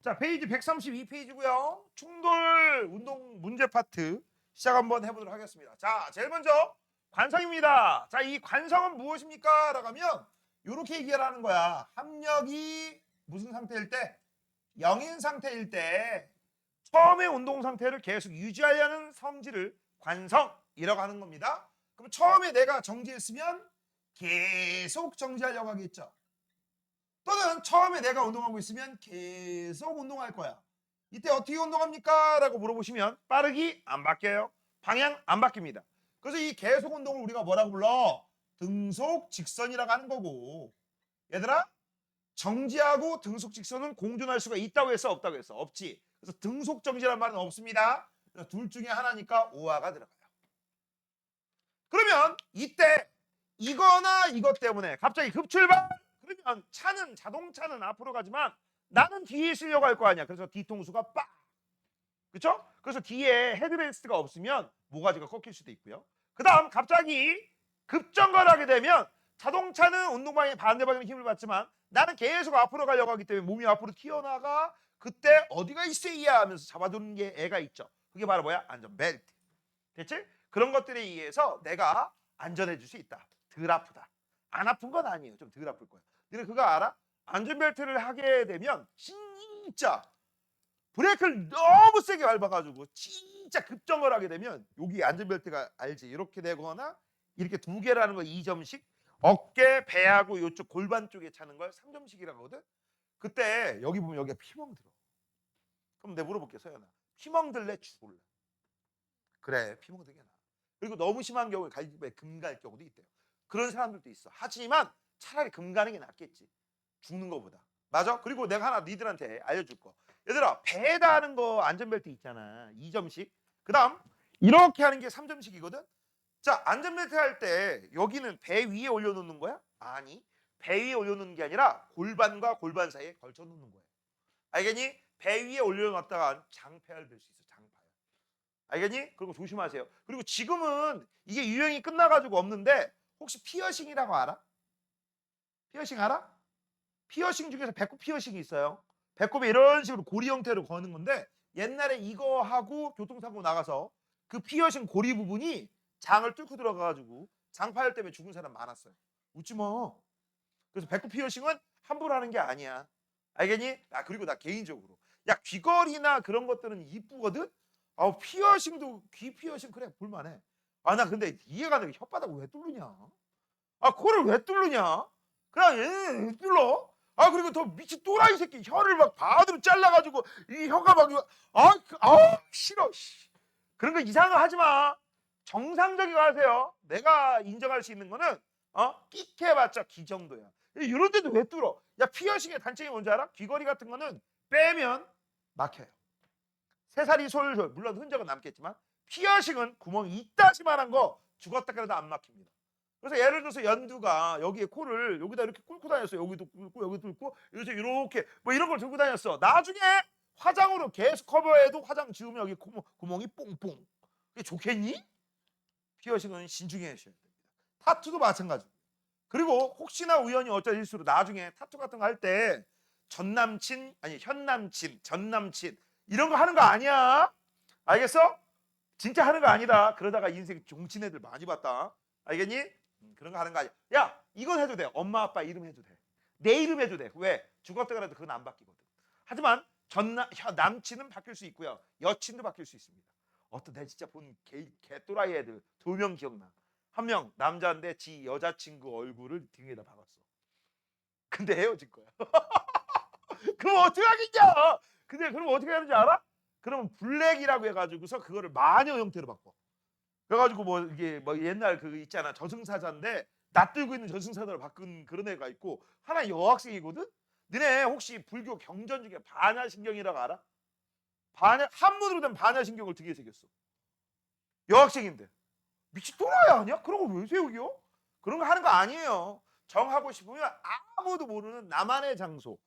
자, 페이지 132페이지고요. 충돌 운동 문제 파트 시작 한번 해보도록 하겠습니다. 자, 제일 먼저 관성입니다. 자, 이 관성은 무엇입니까? 라고 하면 이렇게 얘기를 하는 거야. 합력이 무슨 상태일 때? 0인 상태일 때 처음의 운동 상태를 계속 유지하려는 성질을 관성이라고 하는 겁니다. 그럼 처음에 내가 정지했으면 계속 정지하려고 하겠죠. 또는 처음에 내가 운동하고 있으면 계속 운동할 거야. 이때 어떻게 운동합니까? 라고 물어보시면 빠르기 안 바뀌어요. 방향 안 바뀝니다. 그래서 이 계속 운동을 우리가 뭐라고 불러? 등속 직선이라고 하는 거고. 얘들아, 정지하고 등속 직선은 공존할 수가 있다고 했어? 없다고 했어? 없지. 그래서 등속 정지란 말은 없습니다. 그래서 둘 중에 하나니까 오화가 들어가요. 그러면 이때 이거나 이것 때문에 갑자기 급출발, 그러면 자동차는 앞으로 가지만 나는 뒤에 있으려고 할 거 아니야. 그래서 뒤통수가 빡, 그렇죠? 그래서 뒤에 헤드레스트가 없으면 모가지가 꺾일 수도 있고요. 그 다음 갑자기 급정거를 하게 되면 자동차는 운동 방향 반대 방향에 힘을 받지만 나는 계속 앞으로 가려고 하기 때문에 몸이 앞으로 튀어나가. 그때 어디가 있어야 하면서 잡아두는 게 애가 있죠. 그게 바로 뭐야? 안전벨트. 됐지? 그런 것들에 의해서 내가 안전해질 수 있다. 덜 아프다. 안 아픈 건 아니에요. 좀 덜 아플 거야. 너네 그거 알아? 안전벨트를 하게 되면 진짜 브레이크를 너무 세게 밟아가지고 진짜 급정거를 하게 되면 여기 안전벨트가 알지? 이렇게 되거나 이렇게 두 개라는 거 2점씩, 어깨, 배하고 이쪽 골반 쪽에 차는 걸 3점씩이라고 하거든. 그때 여기 보면 여기가 피멍 들어. 그럼 내가 물어볼게, 서연아. 피멍 들래? 죽을래? 그래, 피멍 들게 나. 그리고 너무 심한 경우에 갈비에 금 갈 경우도 있대요. 그런 사람들도 있어. 하지만 차라리 금 가는 게 낫겠지. 죽는 거보다. 맞아? 그리고 내가 하나 니들한테 알려줄 거. 얘들아, 배에다 하는 거 안전벨트 있잖아. 2점씩. 그 다음 이렇게 하는 게 3점씩이거든. 자, 안전벨트 할 때 여기는 배 위에 올려놓는 거야? 아니, 배 위에 올려놓는 게 아니라 골반과 골반 사이에 걸쳐놓는 거야. 알겠니? 배 위에 올려놨다가 장폐할 될 수 있어. 장폐. 알겠니? 그리고 조심하세요. 그리고 지금은 이게 유행이 끝나가지고 없는데 혹시 피어싱이라고 알아? 피어싱 알아? 피어싱 중에서 배꼽 피어싱이 있어요. 배꼽에 이런 식으로 고리 형태로 거는 건데 옛날에 이거 하고 교통사고 나가서 그 피어싱 고리 부분이 장을 뚫고 들어가가지고 장파열 때문에 죽은 사람 많았어요. 웃지 마. 그래서 배꼽 피어싱은 함부로 하는 게 아니야. 알겠니? 아, 그리고 나 개인적으로 야, 귀걸이나 그런 것들은 이쁘거든? 아, 피어싱도, 귀 피어싱 그래 볼만해. 아, 나 근데 이해가 안 돼. 혓바닥을 왜 뚫느냐? 아, 코를 왜 뚫느냐? 그냥 얘는 왜 뚫러? 아, 그리고 더 미친 또라이 새끼 혀를 막 반으로 잘라가지고 이 혀가 막 싫어. 씨. 그런 거 이상한 거 하지 마. 정상적인 거 하세요. 내가 인정할 수 있는 거는 끽해봤자 귀 정도야. 이런 데도 왜 뚫어? 야, 피어싱의 단점이 뭔지 알아? 귀걸이 같은 거는 빼면 막혀요. 새살이 솔솔, 물론 흔적은 남겠지만 피어싱은 구멍이 이따시만한 거 죽었다 그래도 안 막힙니다. 그래서 예를 들어서 연두가 여기에 코를 여기다 이렇게 꿇고 다녔어. 여기도 꿇고 여기도 꿇고 이렇게 뭐 이런 걸 들고 다녔어. 나중에 화장으로 계속 커버해도 화장 지우면 여기 구멍이 뽕뽕. 그게 좋겠니? 피어싱은 신중히 하셔야 됩니다. 타투도 마찬가지고. 그리고 혹시나 우연히 어쩔 일수로 나중에 타투 같은 거 할 때 전남친, 아니 현남친, 전남친 이런 거 하는 거 아니야. 알겠어? 진짜 하는 거 아니다. 그러다가 인생 종친 애들 많이 봤다. 알겠니? 그런 거 하는 거 아니야. 야, 이건 해도 돼. 엄마 아빠 이름 해도 돼. 내 이름 해도 돼. 왜? 죽었다 그래도 그건 안 바뀌거든. 하지만 남친은 바뀔 수 있고요. 여친도 바뀔 수 있습니다. 어떤 내 진짜 본 개또라이 애들 2명 기억나. 한 명 남자인데 지 여자친구 얼굴을 등에다 박았어. 근데 헤어질 거야. 그럼 어떻게 하겠냐? 근데 그럼 어떻게 하는지 알아? 그러면 블랙이라고 해가지고서 그거를 마녀 형태로 바꿔. 그래가지고 뭐 이게 뭐 옛날 그 있잖아, 저승사자인데 낯들고 있는 저승사자로 바꾼 그런 애가 있고, 하나 여학생이거든. 너네 혹시 불교 경전 중에 반야신경이라고 알아? 한문으로 된 반야신경을 등에 새겼어. 여학생인데 미친 또라이 아니야? 그런 걸 왜 새우겨? 그런 거 하는 거 아니에요. 정하고 싶으면 아무도 모르는 나만의 장소.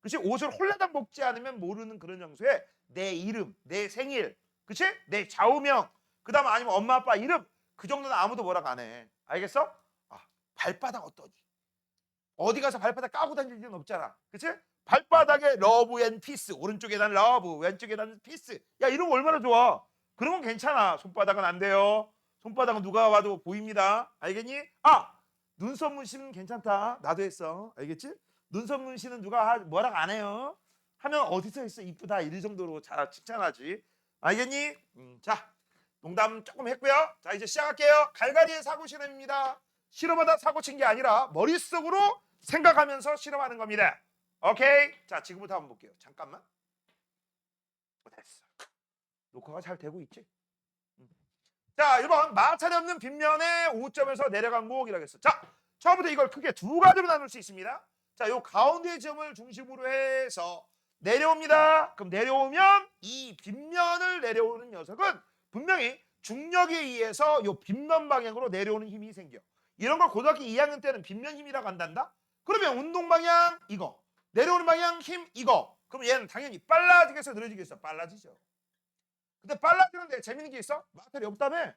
그치? 옷을 홀라당 먹지 않으면 모르는 그런 장소에 내 이름, 내 생일, 그치? 내 좌우명, 그 다음 아니면 엄마 아빠 이름, 그 정도는 아무도 뭐라고 안 해. 알겠어? 아, 발바닥 어떠니? 어디 가서 발바닥 까고 다닐 일은 없잖아. 그치? 발바닥에 러브 앤 피스. 오른쪽에단 러브, 왼쪽에단 피스. 야, 이런 거 얼마나 좋아. 그런 건 괜찮아. 손바닥은 안 돼요. 손바닥은 누가 봐도 보입니다. 알겠니? 아, 눈썹 문신은 괜찮다. 나도 했어. 알겠지? 눈썹 문신은 누가 뭐라고 안 해요. 하면 어디서 했어? 이쁘다. 이 정도로 잘 칭찬하지. 알겠니? 자, 농담 조금 했고요. 자, 이제 시작할게요. 갈갈이의 사고 실험입니다. 실험하다 사고 친 게 아니라 머릿속으로 생각하면서 실험하는 겁니다. 오케이? 자, 지금부터 한번 볼게요. 잠깐만. 됐어. 녹화가 잘 되고 있지? 자, 1번 마찰이 없는 빗면에 5점에서 내려간 곡이라고 했어. 자, 처음부터 이걸 크게 두 가지로 나눌 수 있습니다. 자, 요 가운데 점을 중심으로 해서 내려옵니다. 그럼 내려오면 이 빗면을 내려오는 녀석은 분명히 중력에 의해서 요 빗면 방향으로 내려오는 힘이 생겨. 이런 걸 고등학교 2학년 때는 빗면 힘이라고 한단다. 그러면 운동 방향 이거, 내려오는 방향 힘 이거. 그럼 얘는 당연히 빨라지겠어, 느려지겠어? 빨라지죠. 근데 빨라지는데 재밌는 게 있어? 마찰이 없다며?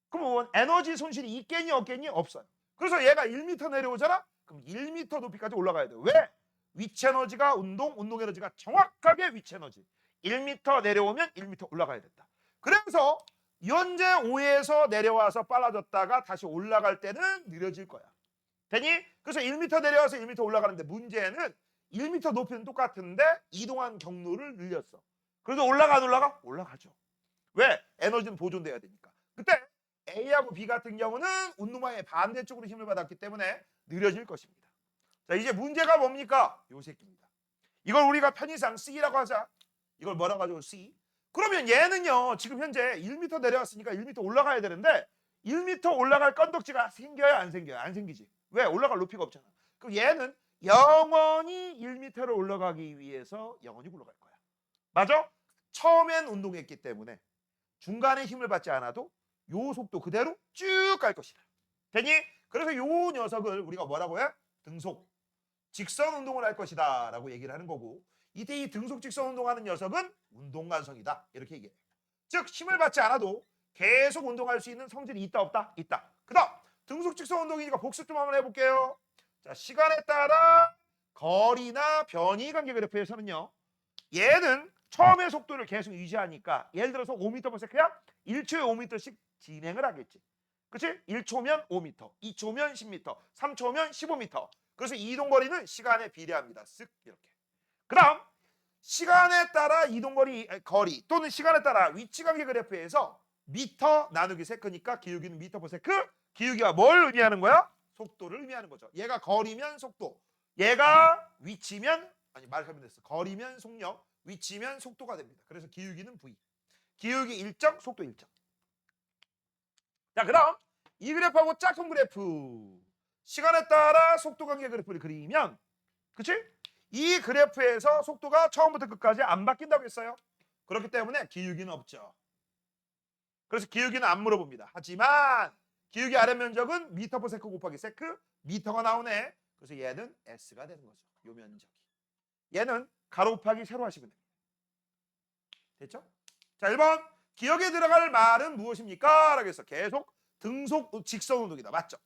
그럼 에너지 손실이 있겠니 없겠니? 없어요. 그래서 얘가 1m 내려오잖아? 그럼 1m 높이까지 올라가야 돼. 왜? 위치 에너지가 운동 에너지가 정확하게 위치 에너지. 1m 내려오면 1m 올라가야 된다. 그래서 현재 5에서 내려와서 빨라졌다가 다시 올라갈 때는 느려질 거야. 되니? 그래서 1m 내려와서 1m 올라가는데 문제는 1m 높이는 똑같은데 이동한 경로를 늘렸어. 그래서 올라가 안 올라가? 올라가죠. 왜? 에너지는 보존돼야 되니까. 그때 A하고 B 같은 경우는 운동방향의 반대쪽으로 힘을 받았기 때문에 느려질 것입니다. 자, 이제 문제가 뭡니까? 요 새끼입니다. 이걸 우리가 편의상 C라고 하자. 이걸 뭐라고 하죠? C. 그러면 얘는요, 지금 현재 1m 내려왔으니까 1m 올라가야 되는데 1m 올라갈 건덕지가 생겨요? 안 생겨요? 안 생기지. 왜? 올라갈 높이가 없잖아. 그럼 얘는 영원히 1m를 올라가기 위해서 영원히 굴러갈 거야. 맞아? 처음엔 운동했기 때문에 중간에 힘을 받지 않아도 요 속도 그대로 쭉 갈 것이다. 되니? 그래서 요 녀석을 우리가 뭐라고 해? 등속 직선 운동을 할 것이다 라고 얘기를 하는 거고, 이때 이 등속 직선 운동하는 녀석은 운동관성이다 이렇게 얘기해요. 즉 힘을 받지 않아도 계속 운동할 수 있는 성질이 있다 없다? 있다. 그 다음 등속 직선 운동이니까 복습 좀 한번 해볼게요. 자, 시간에 따라 거리나 변이 관계 그래프에서는요, 얘는 처음의 속도를 계속 유지하니까 예를 들어서 5m/s야 1초에 5m씩 진행을 하겠지. 그치? 1초면 5m, 2초면 10m, 3초면 15m. 그래서 이동거리는 시간에 비례합니다. 쓱 이렇게. 그 다음 시간에 따라 거리 또는 시간에 따라 위치관계 그래프에서 미터 나누기 세크니까 기울기는 미터/세크. 기울기가 뭘 의미하는 거야? 속도를 의미하는 거죠. 얘가 거리면 속도, 얘가 위치면, 아니 말하면 됐어. 거리면 속력, 위치면 속도가 됩니다. 그래서 기울기는 V. 기울기 일정, 속도 일정. 자, 그 다음 이 그래프하고 짝꿍 그래프. 시간에 따라 속도 관계 그래프를 그리면, 그치? 이 그래프에서 속도가 처음부터 끝까지 안 바뀐다고 했어요. 그렇기 때문에 기울기는 없죠. 그래서 기울기는 안 물어봅니다. 하지만 기울기 아래 면적은 미터/세크 곱하기 세크, 미터가 나오네. 그래서 얘는 S가 되는 거죠. 요 면적이. 얘는 가로 곱하기 세로 하시면 됩니다. 됐죠? 자, 1번 기억에 들어갈 말은 무엇입니까? 라고 해서 계속 등속 직선 운동이다. 맞죠?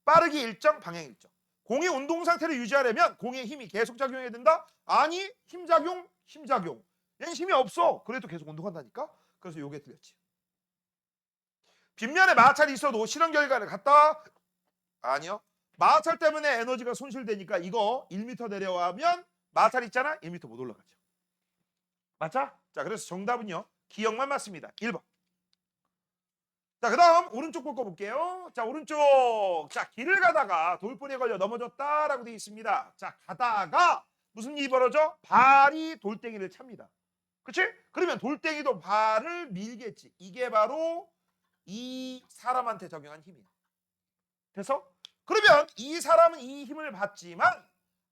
빠르기 일정, 방향 일정. 공이 운동 상태를 유지하려면 공의 힘이 계속 작용해야 된다? 아니, 힘작용. 얘는 힘이 없어. 그래도 계속 운동한다니까? 그래서 요게 틀렸지. 빗면에 마찰이 있어도 실험 결과를 갖다? 아니요. 마찰 때문에 에너지가 손실되니까 이거 1m 내려가면 마찰 있잖아? 1m 못 올라가죠. 맞죠? 자, 그래서 정답은요, 기억만 맞습니다. 1번. 자, 그 다음 오른쪽 볼게요. 자, 오른쪽. 자, 길을 가다가 돌뿌리에 걸려 넘어졌다라고 되어 있습니다. 자, 가다가 무슨 일이 벌어져? 발이 돌덩이를 찹니다. 그치? 그러면 돌덩이도 발을 밀겠지. 이게 바로 이 사람한테 적용한 힘이야. 됐어? 그러면 이 사람은 이 힘을 받지만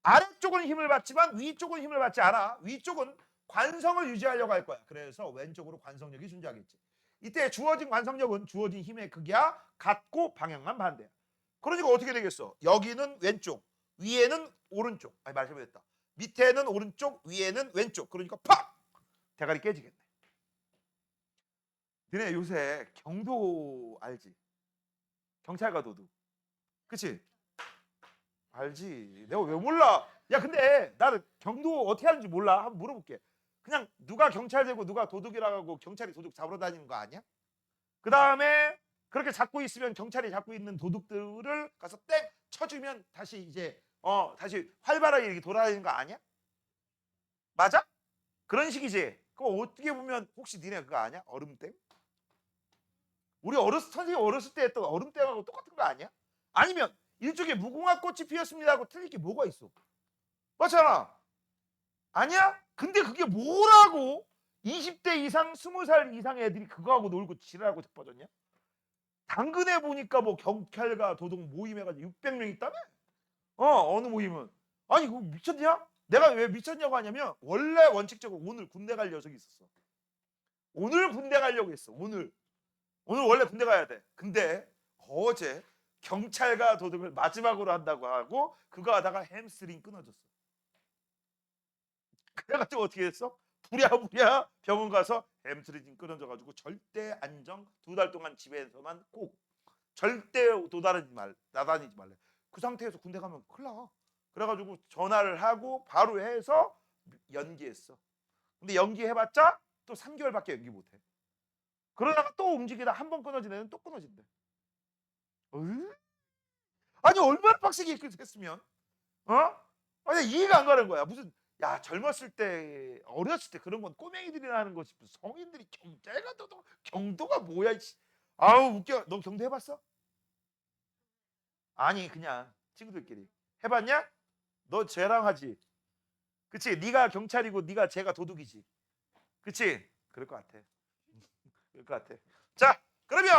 아래쪽은 힘을 받지만 위쪽은 힘을 받지 않아. 위쪽은 관성을 유지하려고 할 거야. 그래서 왼쪽으로 관성력이 존재하겠지. 이때 주어진 관성력은 주어진 힘의 크기와 같고 방향만 반대야. 그러니까 어떻게 되겠어? 여기는 왼쪽, 위에는 오른쪽. 아니, 말 잘못했다. 밑에는 오른쪽, 위에는 왼쪽. 그러니까 팍! 대가리 깨지겠네. 너네 요새 경도 알지? 경찰과 도둑. 그치? 알지. 내가 왜 몰라? 야 근데 나는 경도 어떻게 하는지 몰라. 한번 물어볼게. 그냥 누가 경찰 되고 누가 도둑이라고 하고 경찰이 도둑 잡으러 다니는 거 아니야? 그 다음에 그렇게 잡고 있으면 경찰이 잡고 있는 도둑들을 가서 땡 쳐주면 다시 이제 다시 활발하게 이렇게 돌아다니는 거 아니야? 맞아? 그런 식이지. 그거 어떻게 보면 혹시 니네 그거 아냐? 얼음땡? 우리 선생님 어렸을 때 했던 얼음땡하고 똑같은 거 아니야? 아니면 일종의 무궁화 꽃이 피었습니다 하고 틀릴 게 뭐가 있어? 맞잖아. 아니야? 근데 그게 뭐라고 20대 이상 20살 이상 애들이 그거하고 놀고 지랄하고 자빠졌냐? 당근에 보니까 뭐 경찰과 도둑 모임해가지고 600명 있다며? 어느 모임은? 아니 그거 미쳤냐? 내가 왜 미쳤냐고 하냐면 원래 원칙적으로 오늘 군대 갈 녀석이 있었어. 오늘 군대 가려고 했어. 오늘 원래 군대 가야 돼. 근데 어제 경찰과 도둑을 마지막으로 한다고 하고 그거 하다가 햄스트링 끊어졌어. 그래가지고 어떻게 했어? 부랴부랴 병원 가서 햄스트링 끊어져가지고 절대 안정 2달 동안 집에서만 꼭 절대 나다니지 말래. 그 상태에서 군대 가면 큰일 나. 그래가지고 전화를 하고 바로 해서 연기했어. 근데 연기해봤자 또 3개월밖에 연기 못해. 그러다가 또 움직이다 한 번 끊어진 애는 또 끊어진대. 아니 얼마나 빡세게 했으면 아니 이해가 안 가는 거야. 무슨 야 젊었을 때 어렸을 때 그런 건 꼬맹이들이나 하는 거지 무슨 성인들이 경찰가 경도가 뭐야. 아우 웃겨. 너 경도 해봤어? 아니 그냥 친구들끼리 해봤냐? 너 쟤랑 하지. 그치? 네가 경찰이고 네가 쟤가 도둑이지. 그치? 그럴 것 같아. 그럴 것 같아. 자 그러면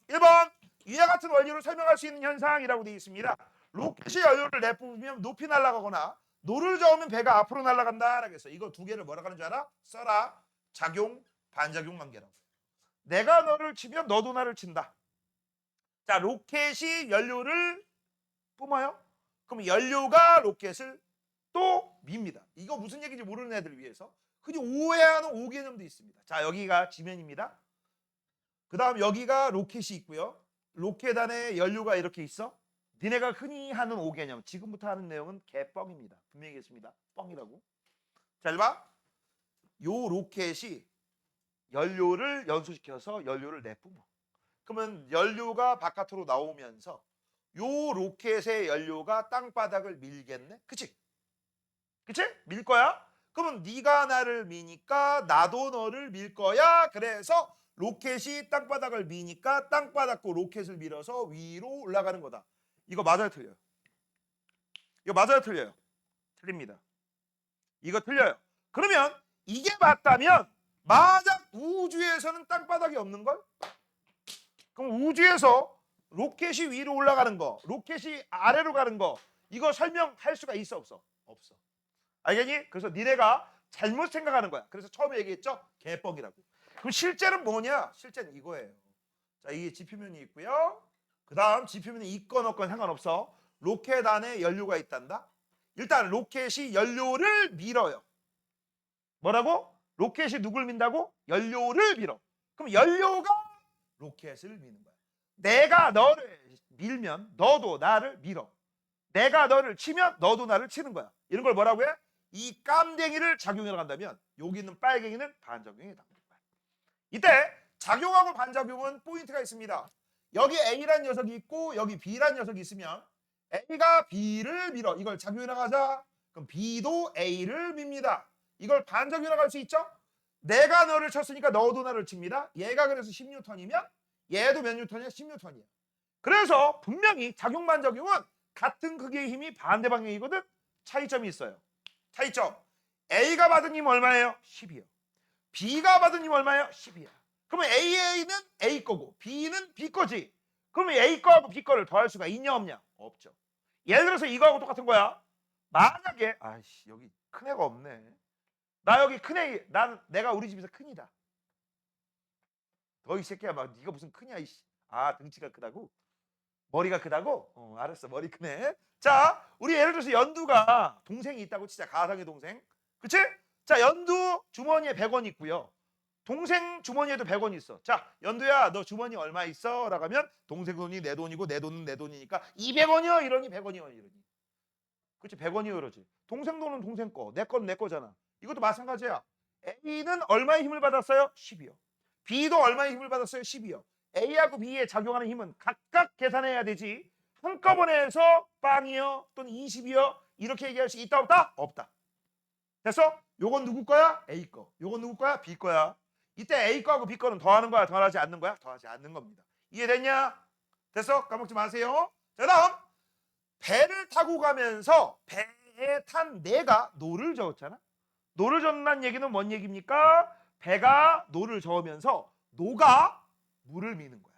1번 이와 같은 원리로 설명할 수 있는 현상이라고 되어 있습니다. 로켓이 연료를 내뿜으면 높이 날아가거나 노를 저으면 배가 앞으로 날아간다 라고 했어. 이거 두 개를 뭐라고 하는 줄 알아? 써라. 작용, 반작용 관계라고. 내가 너를 치면 너도 나를 친다. 자 로켓이 연료를 뿜어요. 그럼 연료가 로켓을 또 밉니다. 이거 무슨 얘기인지 모르는 애들을 위해서 흔히 오해하는 오개념도 있습니다. 자 여기가 지면입니다. 그 다음 여기가 로켓이 있고요. 로켓 안에 연료가 이렇게 있어. 니네가 흔히 하는 오개념 지금부터 하는 내용은 개뻥입니다. 분명히 얘기했습니다. 뻥이라고. 잘 봐. 요 로켓이 연료를 연소시켜서 연료를 내뿜어. 그러면 연료가 바깥으로 나오면서 요 로켓의 연료가 땅바닥을 밀겠네. 그치? 그치? 밀 거야. 그러면 네가 나를 미니까 나도 너를 밀 거야. 그래서 로켓이 땅바닥을 미니까 땅바닥도 로켓을 밀어서 위로 올라가는 거다. 이거 맞아요, 틀려요? 이거 맞아요, 틀려요? 틀립니다. 이거 틀려요. 그러면 이게 맞다면 만약 우주에서는 땅바닥이 없는 걸? 그럼 우주에서 로켓이 위로 올라가는 거, 로켓이 아래로 가는 거 이거 설명할 수가 있어 없어? 없어. 알겠니? 그래서 니네가 잘못 생각하는 거야. 그래서 처음에 얘기했죠? 개뻥이라고. 그럼 실제는 뭐냐? 실제는 이거예요. 자, 이게 지표면이 있고요. 그 다음 지표면이 있건 없건 상관없어. 로켓 안에 연료가 있단다. 일단 로켓이 연료를 밀어요. 뭐라고? 로켓이 누굴 민다고? 연료를 밀어. 그럼 연료가 로켓을 미는 거야. 내가 너를 밀면 너도 나를 밀어. 내가 너를 치면 너도 나를 치는 거야. 이런 걸 뭐라고 해? 이 깜댕이를 작용이라고 한다면 여기 있는 빨갱이는 반작용이다. 이때 작용하고 반작용은 포인트가 있습니다. 여기 A란 녀석이 있고 여기 B란 녀석이 있으면 A가 B를 밀어. 이걸 작용이라고 하자. 그럼 B도 A를 밉니다. 이걸 반작용이라고 할 수 있죠? 내가 너를 쳤으니까 너도 나를 칩니다. 얘가 그래서 10N이면 얘도 몇 N이야? 10N이야. 그래서 분명히 작용 반작용은 같은 크기의 힘이 반대 방향이거든. 차이점이 있어요. 차이점. A가 받은 힘 얼마예요? 10이요. B가 받은 힘 얼마예요? 10이야. 그러면 AA는 A 거고 B는 B 거지. 그러면 A 거하고 B 거를 더할 수가 있냐 없냐? 없죠. 예를 들어서 이거하고 똑같은 거야. 만약에 아이씨 여기 큰 애가 없네. 나 여기 큰 애, 내가 우리 집에서 큰이다. 너 이 새끼야 막 네가 무슨 크냐 이씨. 아 등치가 크다고? 머리가 크다고? 알았어 머리 크네. 자 우리 예를 들어서 연두가 동생이 있다고 치자. 가상의 동생. 그치? 자 연두 주머니에 100원 있고요. 동생 주머니에도 100원 있어. 자 연두야 너 주머니 얼마 있어? 라고 하면 동생 돈이 내 돈이고 내 돈은 내 돈이니까 200원이요 이러니 100원이요 이러니. 그치? 100원이요 그러지. 동생 돈은 동생 거, 내 건 내 거잖아. 이것도 마찬가지야. A는 얼마의 힘을 받았어요? 10이요. B도 얼마의 힘을 받았어요? 10이요. A하고 B에 작용하는 힘은 각각 계산해야 되지. 한꺼번에 해서 빵이요 또는 20이요 이렇게 얘기할 수 있다 없다? 없다. 됐어? 요건 누구 거야? A 거. 요건 누구 거야? B 거야. 이때 A 거하고 B 거는 더하는 거야? 더하지 않는 거야? 더하지 않는 겁니다. 이해됐냐? 됐어? 까먹지 마세요. 자, 다음 배를 타고 가면서 배에 탄 내가 노를 저었잖아. 노를 저는다는 얘기는 뭔 얘기입니까? 배가 노를 저으면서 노가 물을 미는 거야.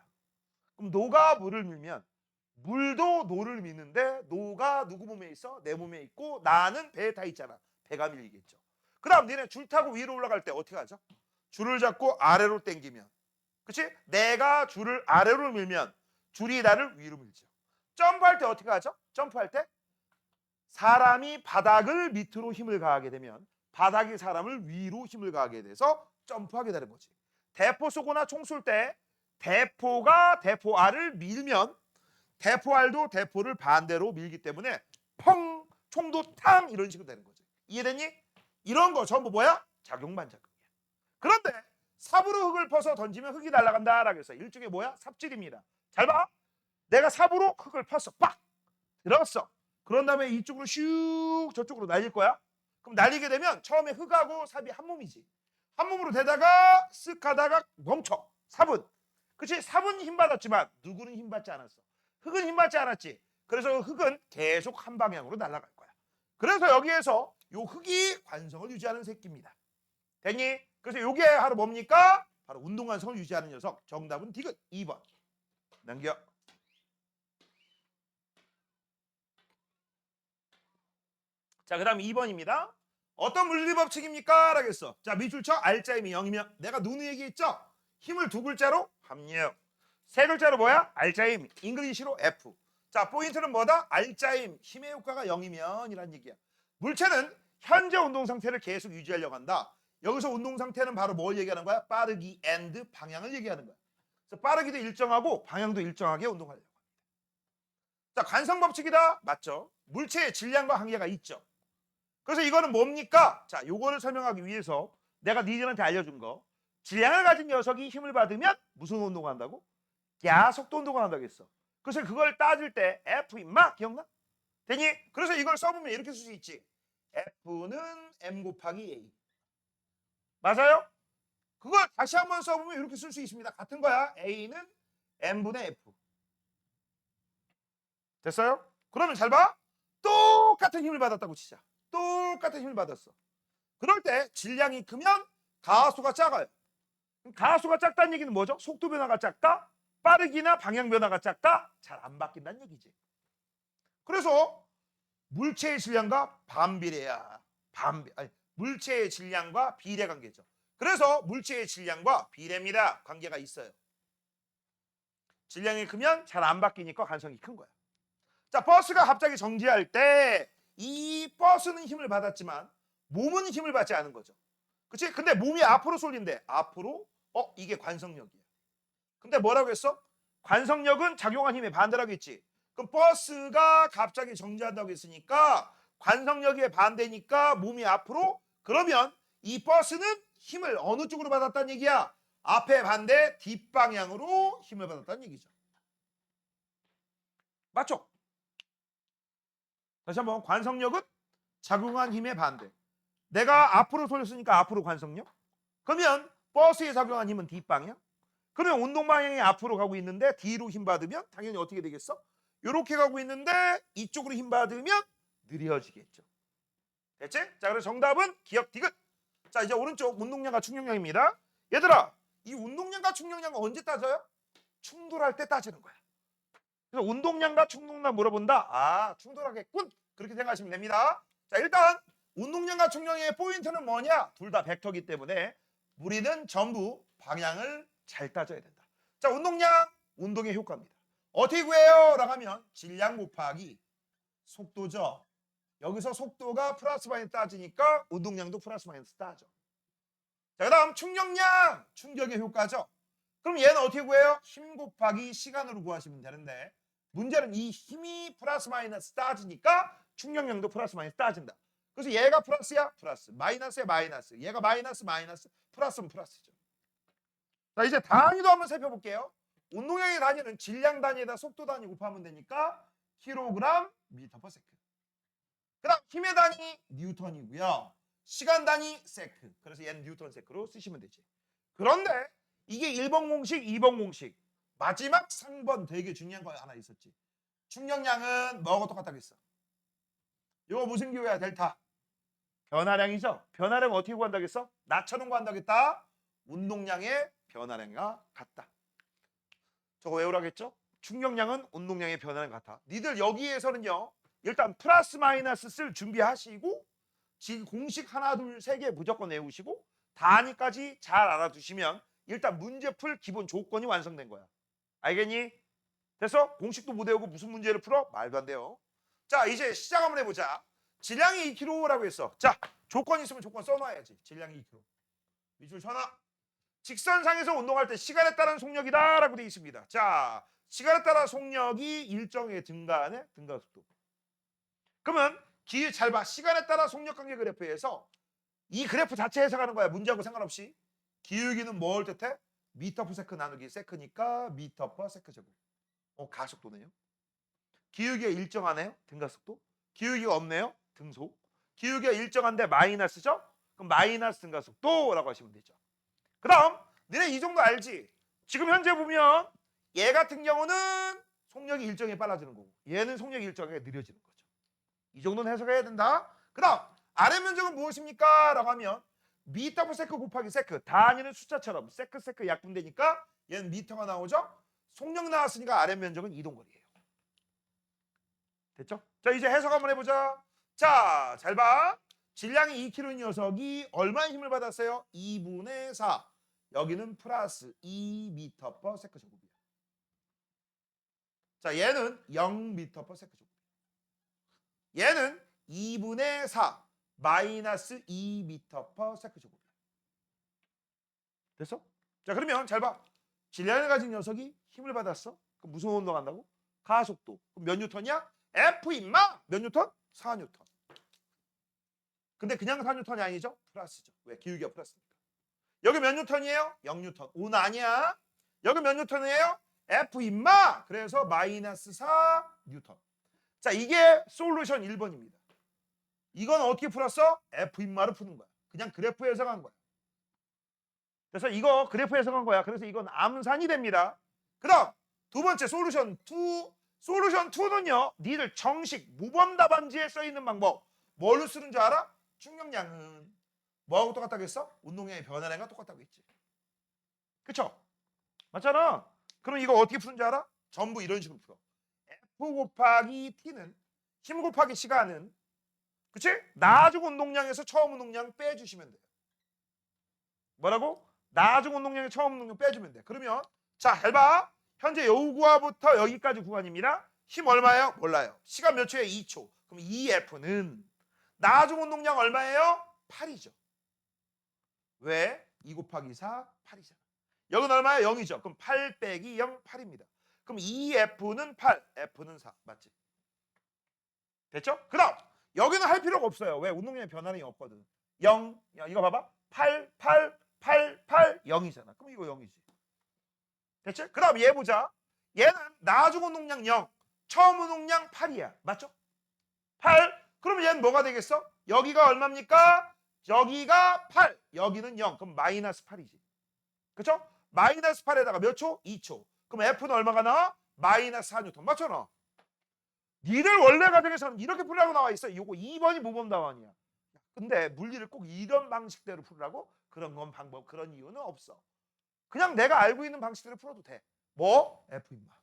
그럼 노가 물을 밀면 물도 노를 미는데 노가 누구 몸에 있어? 내 몸에 있고 나는 배에 타 있잖아. 배가 밀리겠죠. 그 다음 니네 줄 타고 위로 올라갈 때 어떻게 하죠? 줄을 잡고 아래로 당기면 그치? 내가 줄을 아래로 밀면 줄이 나를 위로 밀죠. 점프할 때 어떻게 하죠? 점프할 때 사람이 바닥을 밑으로 힘을 가하게 되면 바닥이 사람을 위로 힘을 가하게 돼서 점프하게 되는 거지. 대포 쏘거나 총 쏠 때 대포가 대포 알을 밀면 대포 알도 대포를 반대로 밀기 때문에 펑 총도 탕 이런 식으로 되는 거지. 이해됐니? 이런 거 전부 뭐야? 작용 반작용이야. 그런데 삽으로 흙을 퍼서 던지면 흙이 날아간다라고 해서 일종의 뭐야? 삽질입니다. 잘 봐. 내가 삽으로 흙을 팠어. 빡! 들었어. 그런 다음에 이쪽으로 슉 저쪽으로 날릴 거야. 그럼 날리게 되면 처음에 흙하고 삽이 한 몸이지. 한 몸으로 되다가 쓱 가다가 멈춰. 삽은. 그치? 삽은 힘받았지만 누구는 힘받지 않았어. 흙은 힘받지 않았지. 그래서 흙은 계속 한 방향으로 날아갈 거야. 그래서 여기에서 요 흙이 관성을 유지하는 새끼입니다. 됐니? 그래서 요게 바로 뭡니까? 바로 운동관성을 유지하는 녀석. 정답은 디귿 2번. 넘겨. 자, 그 다음 2번입니다. 어떤 물리법칙입니까? 라겠어. 자, 밑줄 쳐. 알짜임이 0이면 내가 누누이 얘기했죠? 힘을 두 글자로 합력. 세 글자로 뭐야? 알짜임. 잉글리시로 F. 자, 포인트는 뭐다? 알짜임. 힘의 효과가 0이면 이란 얘기야. 물체는 현재 운동 상태를 계속 유지하려고 한다. 여기서 운동 상태는 바로 뭘 얘기하는 거야? 빠르기 and 방향을 얘기하는 거야. 그래서 빠르기도 일정하고 방향도 일정하게 운동하려고 합니다. 자, 관성 법칙이다. 맞죠? 물체의 질량과 한계가 있죠. 그래서 이거는 뭡니까? 자, 요거를 설명하기 위해서 내가 니들한테 알려준 거. 질량을 가진 녀석이 힘을 받으면 무슨 운동을 한다고? 야속도 운동을 한다고 했어. 그래서 그걸 따질 때 F 임마 기억나? 되니? 그래서 이걸 써보면 이렇게 쓸 수 있지. F는 M 곱하기 A. 맞아요? 그걸 다시 한번 써보면 이렇게 쓸 수 있습니다. 같은 거야. A는 M분의 F. 됐어요? 그러면 잘 봐. 똑같은 힘을 받았다고 치자. 똑같은 힘을 받았어. 그럴 때 질량이 크면 가속가 작아요. 가속가 작다는 얘기는 뭐죠? 속도 변화가 작다? 빠르기나 방향 변화가 작다? 잘 안 바뀐다는 얘기지. 그래서 물체의 질량과 반비례야. 물체의 질량과 비례 관계죠. 그래서 물체의 질량과 비례입니다. 관계가 있어요. 질량이 크면 잘 안 바뀌니까 관성이 큰 거야. 자, 버스가 갑자기 정지할 때 이 버스는 힘을 받았지만 몸은 힘을 받지 않은 거죠. 그치? 근데 몸이 앞으로 쏠린대. 앞으로? 이게 관성력이야. 근데 뭐라고 했어? 관성력은 작용한 힘의 반대라고 했지. 그럼 버스가 갑자기 정지한다고 했으니까 관성력의 반대니까 몸이 앞으로 그러면 이 버스는 힘을 어느 쪽으로 받았다는 얘기야? 앞에 반대 뒷방향으로 힘을 받았다는 얘기죠. 맞죠? 다시 한번 관성력은 작용한 힘의 반대. 내가 앞으로 쏠렸으니까 앞으로 관성력. 그러면 버스에 작용한 힘은 뒷방향. 그러면 운동 방향이 앞으로 가고 있는데 뒤로 힘 받으면 당연히 어떻게 되겠어? 이렇게 가고 있는데 이쪽으로 힘 받으면 느려지겠죠. 됐지? 자, 그래서 정답은 기억 디귿. 자, 이제 오른쪽 운동량과 충격량입니다. 얘들아, 이 운동량과 충격량은 언제 따져요? 충돌할 때 따지는 거야. 그래서 운동량과 충동량 물어본다. 아, 충돌하겠군. 그렇게 생각하시면 됩니다. 자, 일단 운동량과 충격량의 포인트는 뭐냐? 둘 다 벡터이기 때문에 우리는 전부 방향을 잘 따져야 된다. 자, 운동량, 운동의 효과입니다. 어떻게 구해요? 라고 하면 질량 곱하기 속도죠. 여기서 속도가 플러스 마이너스 따지니까 운동량도 플러스 마이너스 따져. 자, 그 다음 충격량, 충격의 효과죠. 그럼 얘는 어떻게 구해요? 힘 곱하기 시간으로 구하시면 되는데 문제는 이 힘이 플러스 마이너스 따지니까 충격량도 플러스 마이너스 따진다. 그래서 얘가 플러스야 플러스, 마이너스야 마이너스, 얘가 마이너스 마이너스, 플러스면 플러스죠. 자 이제 단위도 한번 살펴볼게요. 운동량의 단위는 질량 단위에다 속도 단위 곱하면 되니까 킬로그램 미터 퍼 세컨드. 그다음 힘의 단위 뉴턴이고요. 시간 단위 세크. 그래서 얘는 뉴턴 세크로 쓰시면 되지. 그런데 이게 1번 공식, 2번 공식. 마지막 3번 되게 중요한 거 하나 있었지. 충격량은 뭐하고 똑같다고 했어? 이거 무슨 기호야? 델타. 변화량이죠. 변화량 어떻게 구한다고 했어? 나처럼 구한다고 했다. 운동량의 변화량과 같다. 저거 외우라겠죠? 충격량은 운동량의 변화량 같아. 니들 여기에서는요. 일단 플러스 마이너스 쓸 준비하시고 지금 공식 하나 둘 세 개 무조건 외우시고 단위까지 잘 알아두시면 일단 문제 풀 기본 조건이 완성된 거야. 알겠니? 됐어? 공식도 못 외우고 무슨 문제를 풀어? 말도 안 돼요. 자 이제 시작 한번 해보자. 질량이 2kg라고 했어. 자 조건 있으면 조건 써놔야지. 질량이 2kg. 밑줄 쳐놔. 직선상에서 운동할 때 시간에 따른 속력이다 라고 되어 있습니다. 자 시간에 따라 속력이 일정하게 증가하네. 증가속도. 그러면 기회 잘 봐. 시간에 따라 속력 관계 그래프에서 이 그래프 자체 해석하는 거야. 문제하고 상관없이. 기울기는 뭘 뜻해? 미터 퍼 세컨드 나누기 세크니까 미터 퍼 세컨드 제곱. 가속도네요. 기울기가 일정하네요. 등가속도. 기울기가 없네요. 등속. 기울기가 일정한데 마이너스죠? 그럼 마이너스 등가속도라고 하시면 되죠. 그 다음 너네 이 정도 알지? 지금 현재 보면 얘 같은 경우는 속력이 일정하게 빨라지는 거고 얘는 속력이 일정하게 느려지는 거죠. 이 정도는 해석해야 된다. 그 다음 아래 면적은 무엇입니까? 라고 하면 미터 퍼 세컨드 곱하기 세크. 단위는 숫자처럼 세크 약분되니까 얘는 미터가 나오죠. 속력 나왔으니까 아래 면적은 이동거리예요. 됐죠? 자 이제 해석 한번 해보자. 자 잘 봐. 질량이 2kg인 녀석이 얼마의 힘을 받았어요? 2분의 4. 여기는 플러스 2미터 퍼 세컨드 제곱이야. 자 얘는 0미터 퍼 세컨드 제곱. 얘는 2분의 4 마이너스 2미터 퍼 세컨드 제곱이야. 됐어? 자 그러면 잘 봐. 질량을 가진 녀석이 힘을 받았어. 그럼 무슨 운동한다고? 가속도. 그럼 몇 뉴턴이야? F 임마! 몇 뉴턴? 4뉴턴. 근데 그냥 4뉴턴이 아니죠? 플러스죠. 왜? 기울기가 플러스니까. 여기 몇 뉴턴이에요? 0뉴턴. 5는 아니야. 여기 몇 뉴턴이에요? F 임마! 그래서 마이너스 4뉴턴. 자 이게 솔루션 1번입니다. 이건 어떻게 풀었어? F 임마로 푸는 거야. 그냥 그래프 해석한 거야. 그래서 이거 그래프 해석한 거야. 그래서 이건 암산이 됩니다. 그 다음 두 번째 솔루션 2. 솔루션 2는요. 니들 정식 모범 답안지에 써있는 방법. 뭘로 쓰는 줄 알아? 충격량은 뭐하고 똑같다고 했어? 운동량의 변화량과 똑같다고 했지. 그쵸? 맞잖아. 그럼 이거 어떻게 푸는 줄 알아? 전부 이런 식으로 풀어. F 곱하기 T는 힘 곱하기 시간은 그치? 나중 운동량에서 처음 운동량 빼주시면 돼요. 뭐라고? 나중 운동량에 처음 운동량 빼주면 돼. 그러면 자, 잘 봐. 현재 요구와부터 여기까지 구간입니다. 힘 얼마예요? 몰라요. 시간 몇 초에 2초. 그럼 EF는 나중 운동량 얼마예요? 8이죠. 왜? 2 곱하기 4, 8이잖아. 여긴 얼마예요? 0이죠. 그럼 8 빼기 0, 8입니다. 그럼 EF는 8, F는 4. 맞지? 됐죠? 그 다음 여기는 할 필요가 없어요. 왜? 운동량의 변화량이 없거든. 0. 야, 이거 봐봐. 8, 8, 8, 8, 0이잖아. 그럼 이거 0이지. 됐지? 그 다음 얘 보자. 얘는 나중 운동량 0, 처음 운동량 8이야. 맞죠? 8. 그러면 얘는 뭐가 되겠어? 여기가 얼마입니까? 여기가 8, 여기는 0. 그럼 마이너스 8이지. 그쵸? 마이너스 8에다가 몇 초? 2초. 그럼 F는 얼마가 나와? 마이너스 4뉴턴. 맞잖아. 니들 원래 과정에서는 이렇게 풀라고 나와 있어. 이거 2번이 모범 답안이야. 근데 물리를 꼭 이런 방식대로 풀라고? 그런 건 방법, 그런 이유는 없어. 그냥 내가 알고 있는 방식대로 풀어도 돼. 뭐? F 임마.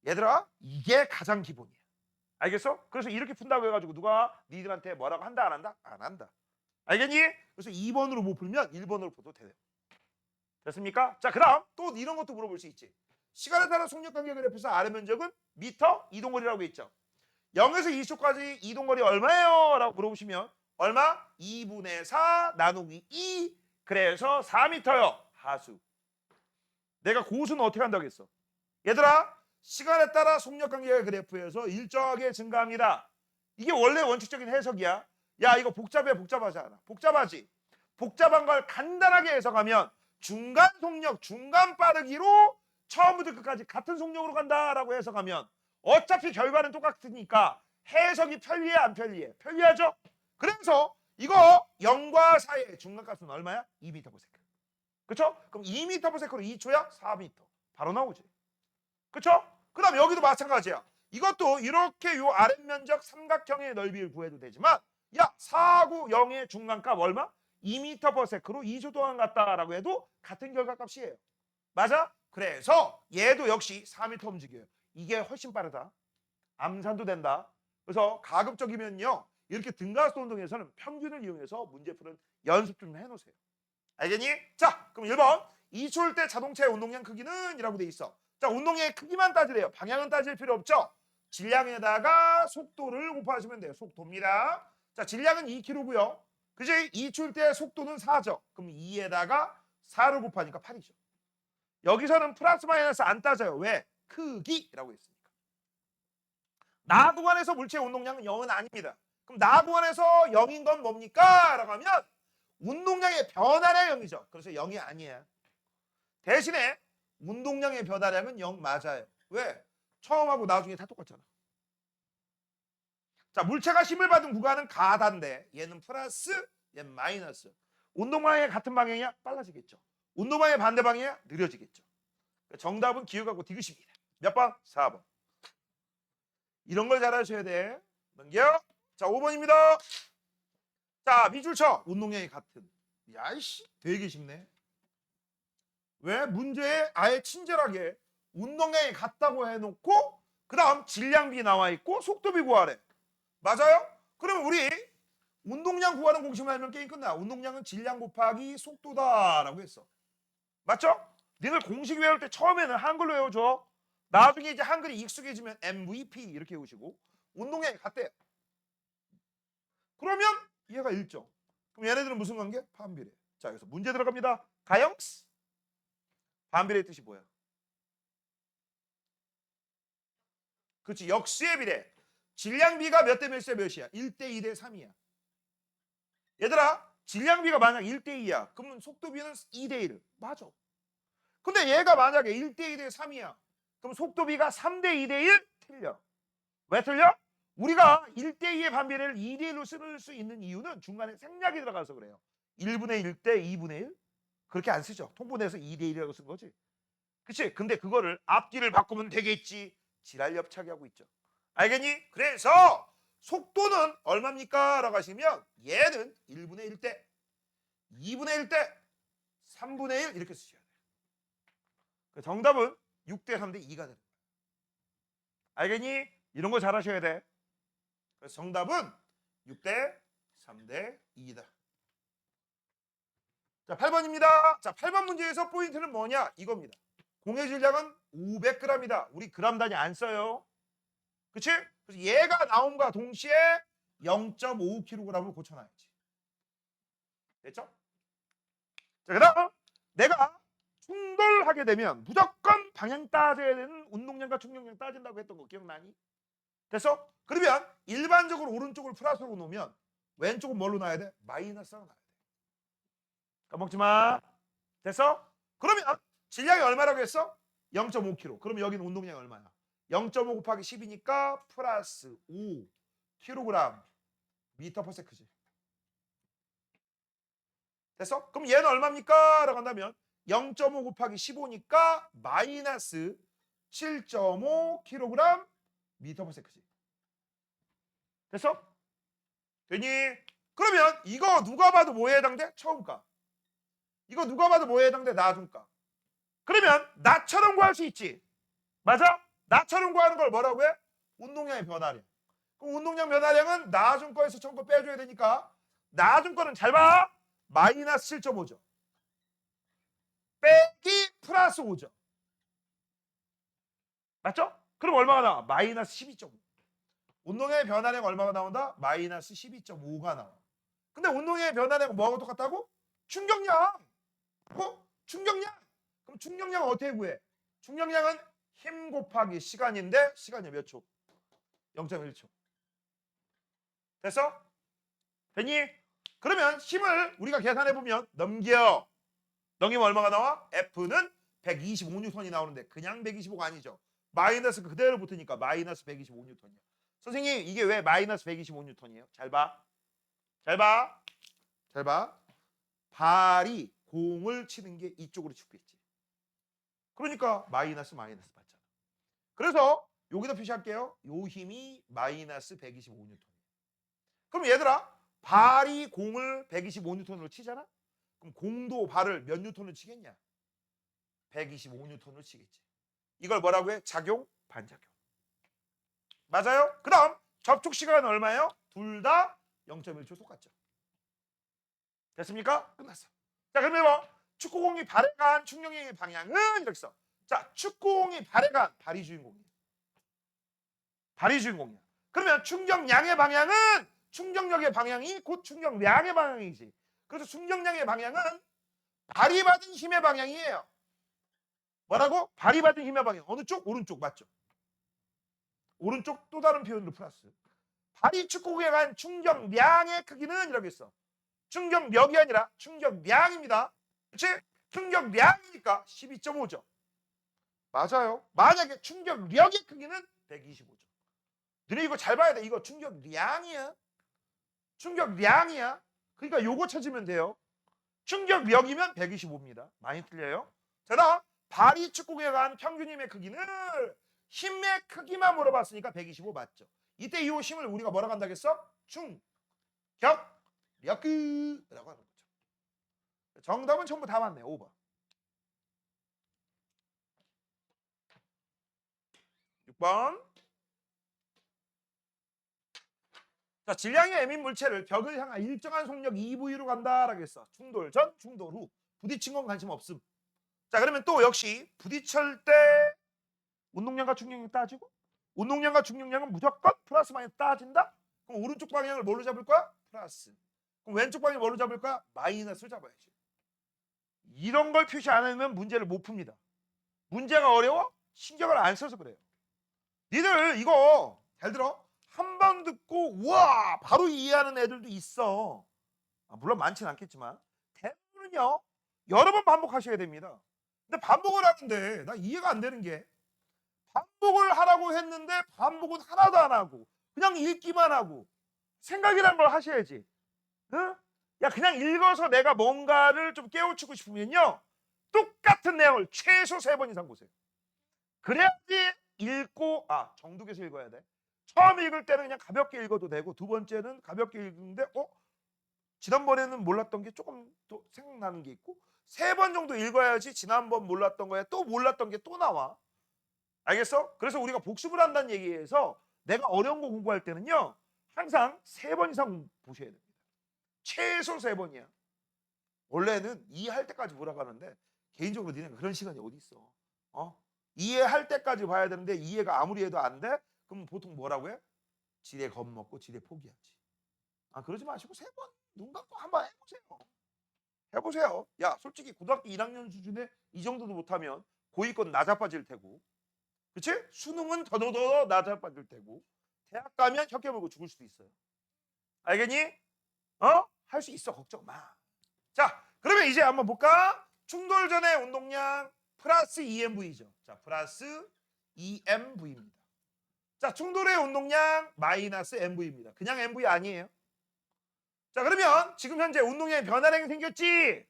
얘들아, 이게 가장 기본이야. 알겠어? 그래서 이렇게 푼다고 해가지고 누가 니들한테 뭐라고 한다 안 한다? 안 한다. 알겠니? 그래서 2번으로 못 풀면 1번으로 풀어도 돼요. 됐습니까? 자, 그 다음 또 이런 것도 물어볼 수 있지. 시간에 따라 속력관계 그래프에서 아래 면적은 미터, 이동거리라고 했죠. 0에서 2초까지 이동거리 얼마예요? 라고 물어보시면 얼마? 2분의 4 나누기 2. 그래서 4m요. 하수. 내가 고수는 어떻게 한다고 했어? 얘들아, 시간에 따라 속력관계 그래프에서 일정하게 증가합니다. 이게 원래 원칙적인 해석이야. 야, 이거 복잡해, 복잡하지 않아. 복잡하지. 복잡한 걸 간단하게 해석하면 중간 속력, 중간 빠르기로 처음부터 끝까지 같은 속력으로 간다라고 해석하면 어차피 결과는 똑같으니까 해석이 편리해, 안 편리해? 편리하죠? 그래서 이거 0과 4의 중간값은 얼마야? 2m/s. 그쵸? 그럼 2m/s로 2초야? 4m. 바로 나오지. 그쵸? 그 다음 여기도 마찬가지야. 이것도 이렇게 요 아랫면적 삼각형의 넓이를 구해도 되지만 야, 4하고 0의 중간값 얼마? 2m/s로 2초 동안 갔다라고 해도 같은 결과값이에요. 맞아? 그래서 얘도 역시 4m 움직여요. 이게 훨씬 빠르다. 암산도 된다. 그래서 가급적이면요. 이렇게 등가스 운동에서는 평균을 이용해서 문제 푸는 연습 좀 해놓으세요. 알겠니? 자, 그럼 1번. 2초일 때 자동차의 운동량 크기는? 이라고 돼 있어. 자, 운동량의 크기만 따지래요. 방향은 따질 필요 없죠? 질량에다가 속도를 곱하시면 돼요. 속도입니다. 자, 질량은 2km고요. 그지? 2초일 때 속도는 4죠. 그럼 2에다가 4를 곱하니까 8이죠. 여기서는 플러스 마이너스 안 따져요. 왜? 크기라고 했으니까. 나 구간에서 물체의 운동량은 0은 아닙니다. 그럼 나 구간에서 0인 건 뭡니까? 라고 하면 운동량의 변화량 0이죠. 그래서 0이 아니에요. 대신에 운동량의 변화량은 0 맞아요. 왜? 처음하고 나중에 다 똑같잖아. 자, 물체가 힘을 받은 구간은 가다인데 얘는 플러스, 얘는 마이너스. 운동량의 같은 방향이야? 빨라지겠죠. 운동량의 반대 방향이야? 느려지겠죠. 정답은 기억하고 디귿입니다. 몇 번? 4번. 이런 걸 잘 하셔야 돼. 넘겨. 자, 5번입니다. 자, 미줄 쳐. 운동량이 같은. 야이씨, 되게 쉽네. 왜? 문제에 아예 친절하게 운동량이 같다고 해놓고 그 다음 질량비 나와 있고 속도비 구하래. 맞아요? 그러면 우리 운동량 구하는 공식만 알면 게임 끝나. 운동량은 질량 곱하기 속도다라고 했어. 맞죠? 니들 공식 외울 때 처음에는 한글로 외워줘. 나중에 이제 한글이 익숙해지면 MVP 이렇게 외우시고 운동량이 같대요. 그러면 얘가 일정. 그럼 얘네들은 무슨 관계? 반비례. 자, 여기서 문제 들어갑니다. 가영스. 반비례의 뜻이 뭐야? 그렇지. 역수의 비례. 질량비가 몇 대 몇이야 몇이야? 1대 2대 3이야. 얘들아, 질량비가 만약 1대 2야. 그러면 속도비는 2대 1. 맞아. 근데 얘가 만약에 1대 2대 3이야. 그럼 속도비가 3대 2대 1? 틀려. 왜 틀려? 우리가 1대 2의 반비례를 2대 1로 쓸 수 있는 이유는 중간에 생략이 들어가서 그래요. 1분의 1 대 2분의 1? 그렇게 안 쓰죠. 통분해서 2대 1이라고 쓴 거지. 그치? 근데 그거를 앞뒤를 바꾸면 되겠지. 지랄 옆차기 하고 있죠. 알겠니? 그래서 속도는 얼마입니까? 라고 하시면 얘는 1분의 1 대 2분의 1 대 3분의 1 이렇게 쓰셔야 돼요. 정답은 6대 3대 2가 되는 거예요. 알겠니? 이런 거 잘 하셔야 돼. 그래서 정답은 6대 3대 2이다. 자, 8번입니다. 자, 8번 문제에서 포인트는 뭐냐? 이겁니다. 공의 질량은 500g이다. 우리 그람 단위 안 써요. 그치? 그래서 얘가 나옴과 동시에 0.5kg을 고쳐놔야지. 됐죠? 자, 그 다음 내가 충돌하게 되면 무조건 방향 따져야 되는 운동량과 충격량 따진다고 했던 거 기억나니? 됐어? 그러면 일반적으로 오른쪽을 플러스로 놓으면 왼쪽은 뭘로 놔야 돼? 마이너스로 놔야 돼. 까먹지 마. 됐어? 그러면 질량이 얼마라고 했어? 0.5kg. 그럼 여기는 운동량이 얼마야? 0.5 곱하기 10이니까 플러스 5kg 미터/s지. 됐어? 그럼 얘는 얼마입니까? 라고 한다면 0.5 곱하기 15니까 마이너스 7.5kg 미터/s지. 됐어? 되니? 그러면 이거 누가 봐도 뭐에 해당돼? 처음가. 이거 누가 봐도 뭐에 해당돼? 나중가. 그러면 나처럼 구할 수 있지. 맞아? 나처럼 구하는 걸 뭐라고 해? 운동량의 변화량. 그럼 운동량 변화량은 나중 거에서 처음 거 빼줘야 되니까 나중 거는 잘 봐. 마이너스 7.5죠. 빼기 플러스 5죠. 맞죠? 그럼 얼마가 나와? 마이너스 12.5. 운동량의 변화량 얼마가 나온다? 마이너스 12.5가 나와. 근데 운동량의 변화량은 뭐하고 똑같다고? 충격량. 충격량. 그럼 충격량은 어떻게 구해? 충격량은 힘 곱하기 시간인데 시간이 몇 초? 0.1초. 됐어? 됐니? 그러면 힘을 우리가 계산해 보면 넘기면 얼마가 나와? F는 125N이 나오는데 그냥 125가 아니죠. 마이너스 그대로 붙으니까 마이너스 125N이야. 선생님 이게 왜 마이너스 125N이에요? 잘 봐. 잘 봐. 잘 봐. 발이 공을 치는 게 이쪽으로 치겠지. 그러니까 마이너스 받잖아. 그래서 여기다 표시할게요. 요 힘이 마이너스 125N이에요. 그럼 얘들아 발이 공을 125N으로 치잖아? 그럼 공도 발을 몇 뉴턴을 치겠냐? 125N을 치겠지. 이걸 뭐라고 해? 작용, 반작용. 맞아요? 그 다음 접촉 시간은 얼마예요? 둘 다 0.1초 똑같죠. 됐습니까? 끝났어. 자 그러면 뭐 축구공이 발에 간 충격력의 방향은 이렇게 써. 자 축구공이 발에 간 발이 주인공이야. 발이 주인공이야. 그러면 충격량의 방향은 충격력의 방향이 곧 충격량의 방향이지. 그래서 충격량의 방향은 발이 받은 힘의 방향이에요. 뭐라고? 발이 받은 힘의 방향. 어느 쪽? 오른쪽 맞죠? 오른쪽 또 다른 표현으로 플러스. 발이 축구공에 간 충격량의 크기는 이라고 했어. 충격력이 아니라 충격량입니다. 그렇지? 충격량이니까 12.5죠. 맞아요. 만약에 충격력의 크기는 125죠. 너네 이거 잘 봐야 돼. 이거 충격량이야. 충격량이야. 그러니까 요거 찾으면 돼요. 충격력이면 125입니다. 많이 틀려요. 자, 다음 발이 축구공에 간 평균 힘의 크기는 힘의 크기만 물어봤으니까 125 맞죠. 이때 이 힘을 우리가 뭐라고 한다겠어? 충격력이라고 하는 거죠. 정답은 전부 다 맞네. 5번. 6번. 자, 질량의 M인 물체를 벽을 향한 일정한 속력 EV로 간다라고 했어. 충돌 전, 충돌 후. 부딪힌 건 관심 없음. 자, 그러면 또 역시 부딪힐 때 운동량과 충격량 따지고 운동량과 충격량은 무조건 플러스 마이너스 따진다? 그럼 오른쪽 방향을 뭘로 잡을 거야? 플러스. 그럼 왼쪽 방향을 뭘로 잡을 거야? 마이너스를 잡아야지. 이런 걸 표시 안 하면 문제를 못 풉니다. 문제가 어려워? 신경을 안 써서 그래요. 니들 이거 잘 들어. 한 번 듣고 우와 바로 이해하는 애들도 있어. 물론 많지는 않겠지만 대부분은요 여러 번 반복하셔야 됩니다. 근데 반복을 하는데 나 이해가 안 되는 게 반복을 하라고 했는데 반복은 하나도 안 하고 그냥 읽기만 하고 생각이란 걸 하셔야지. 응? 야 그냥 읽어서 내가 뭔가를 좀 깨우치고 싶으면요 똑같은 내용을 최소 3번 이상 보세요. 그래야지 읽고 정독해서 읽어야 돼. 처음 읽을 때는 그냥 가볍게 읽어도 되고 두 번째는 가볍게 읽는데 지난번에는 몰랐던 게 조금 또 생각나는 게 있고 3번 정도 읽어야지 지난번 몰랐던 거에 또 몰랐던 게 또 나와. 알겠어? 그래서 우리가 복습을 한다는 얘기에서 내가 어려운 거 공부할 때는요 항상 3번 이상 보셔야 됩니다. 최소 3번이야. 원래는 이해할 때까지 보라고 하는데 개인적으로 니네가 그런 시간이 어디 있어? 이해할 때까지 봐야 되는데 이해가 아무리 해도 안 돼? 그럼 보통 뭐라고 해? 지레 겁먹고 지레 포기하지. 그러지 마시고 3번 눈 감고 한번 해보세요. 해보세요. 야 솔직히 고등학교 1학년 수준에 이 정도도 못하면 고2건 나자빠질 테고 그치? 수능은 더 나자빠질 테고 대학 가면 혀깨 물고 죽을 수도 있어요. 알겠니? 할 수 있어. 걱정 마. 자 그러면 이제 한번 볼까? 충돌 전의 운동량 플러스 EMV죠. 자 플러스 EMV입니다. 자 충돌의 운동량 마이너스 MV입니다. 그냥 MV 아니에요. 자 그러면 지금 현재 운동량의 변화량이 생겼지?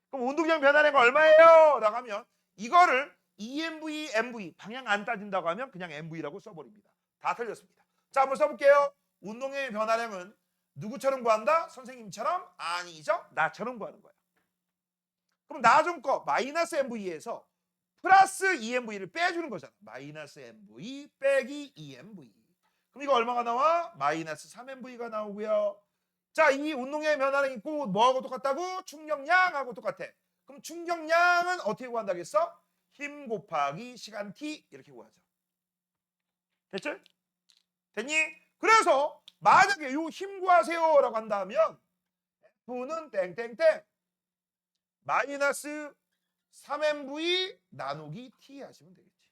그럼 운동량 변화량이 얼마예요? 라고 하면 이거를 EMV, MV 방향 안 따진다고 하면 그냥 MV라고 써버립니다. 다 틀렸습니다. 자 한번 써볼게요. 운동량의 변화량은 누구처럼 구한다? 선생님처럼? 아니죠. 나처럼 구하는 거야. 그럼 나 좀 꺼. 마이너스 MV에서 플러스 EMV를 빼주는 거잖아. 마이너스 MV 빼기 EMV. 그럼 이거 얼마가 나와? 마이너스 3MV가 나오고요. 자, 이 운동량의 변화량이 있고 뭐하고 똑같다고? 충격량하고 똑같아. 그럼 충격량은 어떻게 구한다겠어? 힘 곱하기 시간 t 이렇게 구하죠. 됐죠? 됐니? 그래서 만약에 요 힘 구하세요라고 한다면 F는 땡땡땡 마이너스 3MV 나누기 t 하시면 되겠지.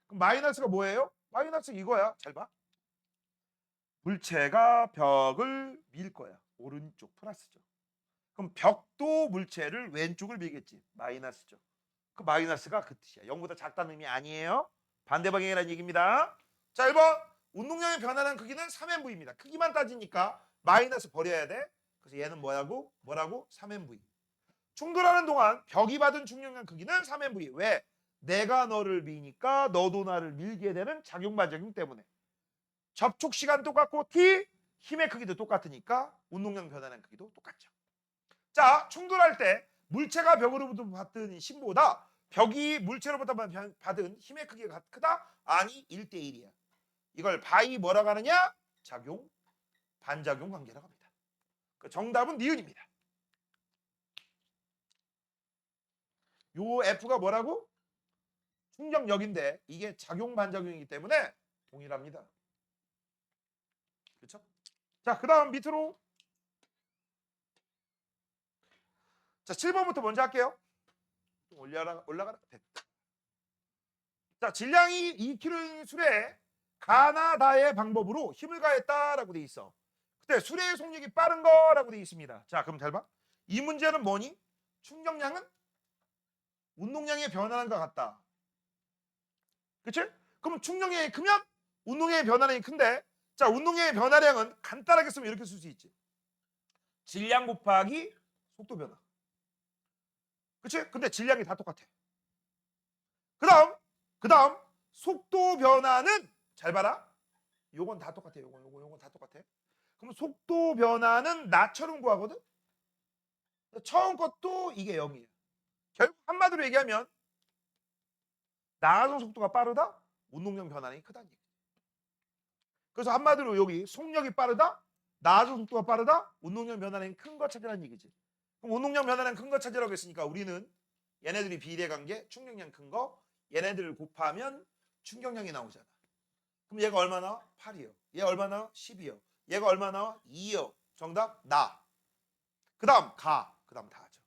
그럼 마이너스가 뭐예요? 마이너스 이거야. 잘 봐. 물체가 벽을 밀 거야. 오른쪽 플러스죠. 그럼 벽도 물체를 왼쪽을 밀겠지. 마이너스죠. 그 마이너스가 그 뜻이야. 0보다 작다는 의미 아니에요. 반대 방향이라는 얘기입니다. 자, 1번. 운동량의 변화량 크기는 3nv입니다. 크기만 따지니까 마이너스 버려야 돼. 그래서 얘는 뭐라고? 3nv. 충돌하는 동안 벽이 받은 충격량 크기는 3nv. 왜? 내가 너를 미니까 너도 나를 밀게 되는 작용 반작용 때문에. 접촉 시간 똑같고 t 힘의 크기도 똑같으니까 운동량 변화량 크기도 똑같죠. 자, 충돌할 때 물체가 벽으로부터 받은 힘보다 벽이 물체로부터 받은 힘의 크기가 크다? 아니, 1대1이야. 이걸 바이 뭐라고 하느냐? 작용, 반작용 관계라고 합니다. 그 정답은 니은입니다. 요 F가 뭐라고? 충격력인데 이게 작용, 반작용이기 때문에 동일합니다. 그렇죠? 자, 그 다음 밑으로. 자, 7번부터 먼저 할게요. 올라가라. 됐다. 자, 질량이 2kg인 술에 가나다의 방법으로 힘을 가했다라고 돼 있어. 그때 술의 속력이 빠른 거라고 돼 있습니다. 자, 그럼 잘 봐. 이 문제는 뭐니? 충격량은 운동량의 변화량과 같다. 그치? 그럼 충격량이 크면 운동량의 변화량이 큰데, 자, 운동량의 변화량은 간단하게 쓰면 이렇게 쓸 수 있지. 질량 곱하기 속도 변화. 그치? 근데 질량이 다 똑같아. 그 다음 속도 변화는 잘 봐라. 요건 다 똑같아. 요건 다 똑같아. 그럼 속도 변화는 나처럼 구하거든. 처음 것도 이게 0이에요. 결국 한마디로 얘기하면 나아진 속도가 빠르다. 운동량 변화량이 크다는 얘기. 그래서 한마디로 여기 속력이 빠르다. 나아진 속도가 빠르다. 운동량 변화량이 큰 거 찾으라는 얘기지. 그럼 운동량 변화량 큰 거 찾으라고 했으니까 우리는 얘네들이 비례 관계, 충격량 큰 거, 얘네들을 곱하면 충격량이 나오잖아. 그럼 얘가 얼마 나와? 8이요. 얘 얼마 나와? 10이요. 얘가 얼마 나와? 2요. 정답 나. 그 다음 가. 그 다음 다 하죠.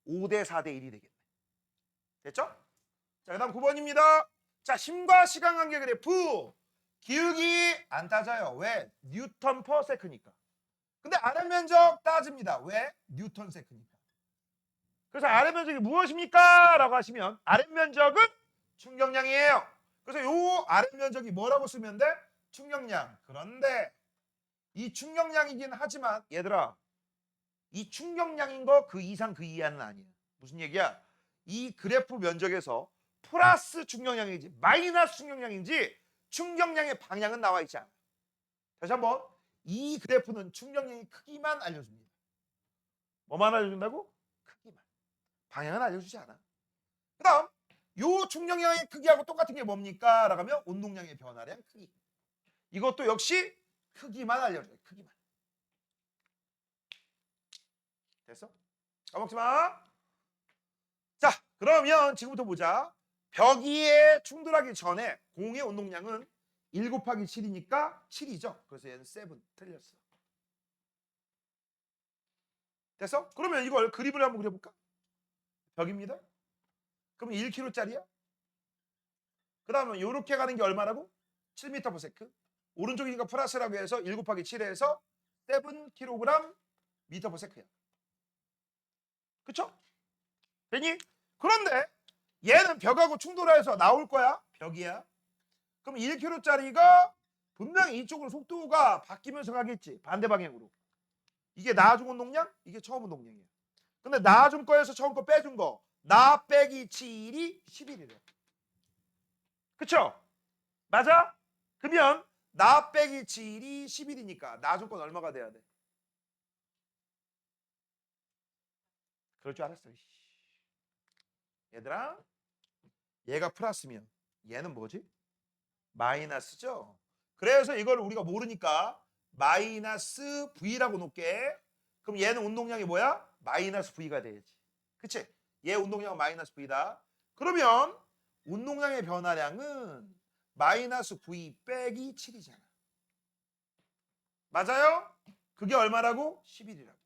5대 4대 1이 되겠네. 됐죠? 자, 그 다음 9번입니다. 자, 힘과 시간 관계 그래프. 기울기 안 따져요. 왜? 뉴턴 퍼 세크니까. 근데 아래 면적 따집니다. 왜? 뉴턴 세크니까. 그래서 아래 면적이 무엇입니까? 라고 하시면 아래 면적은 충격량이에요. 그래서 요 아래 면적이 뭐라고 쓰면 돼? 충격량. 그런데 이 충격량이긴 하지만 얘들아, 이 충격량인 거 그 이상 그 이하는 아니야. 무슨 얘기야? 이 그래프 면적에서 플러스 충격량인지 마이너스 충격량인지 충격량의 방향은 나와 있지 않아. 다시 한번, 이 그래프는 충격량의 크기만 알려줍니다. 뭐만 알려준다고? 크기만. 방향은 알려주지 않아. 그 다음 요 충격량의 크기하고 똑같은 게 뭡니까? 라고 하면 운동량의 변화량 크기. 이것도 역시 크기만 알려줘요. 크기만. 됐어? 까먹지 마. 자, 그러면 지금부터 보자. 벽위에 충돌하기 전에 공의 운동량은 1 곱하기 7이니까 7이죠. 그래서 얘는 7. 틀렸어. 됐어? 그러면 이걸 그림을 한번 그려볼까? 벽입니다. 그럼 1kg짜리야? 그 다음에 이렇게 가는 게 얼마라고? 7m/s. 오른쪽이니까 플러스라고 해서 1 곱하기 7에서 7kg m/s야. 그쵸? 되니? 그런데 얘는 벽하고 충돌해서 나올 거야. 벽이야. 그럼 1kg짜리가 분명히 이쪽으로 속도가 바뀌면서 가겠지. 반대 방향으로. 이게 나아준 운동량, 이게 처음 운동량이야. 근데 나아준 거에서 처음 거 빼준 거, 나 빼기 7이 11이래. 그쵸? 맞아? 그러면 나 빼기 7이 11이니까 나아준 건 얼마가 돼야 돼? 그럴 줄 알았어. 얘들아, 얘가 플러스면 얘는 뭐지? 마이너스죠? 그래서 이걸 우리가 모르니까 마이너스 V라고 놓게. 그럼 얘는 운동량이 뭐야? 마이너스 V가 돼야지. 그치? 얘 운동량은 마이너스 V다. 그러면 운동량의 변화량은 마이너스 V 빼기 7이잖아. 맞아요? 그게 얼마라고? 11이라고.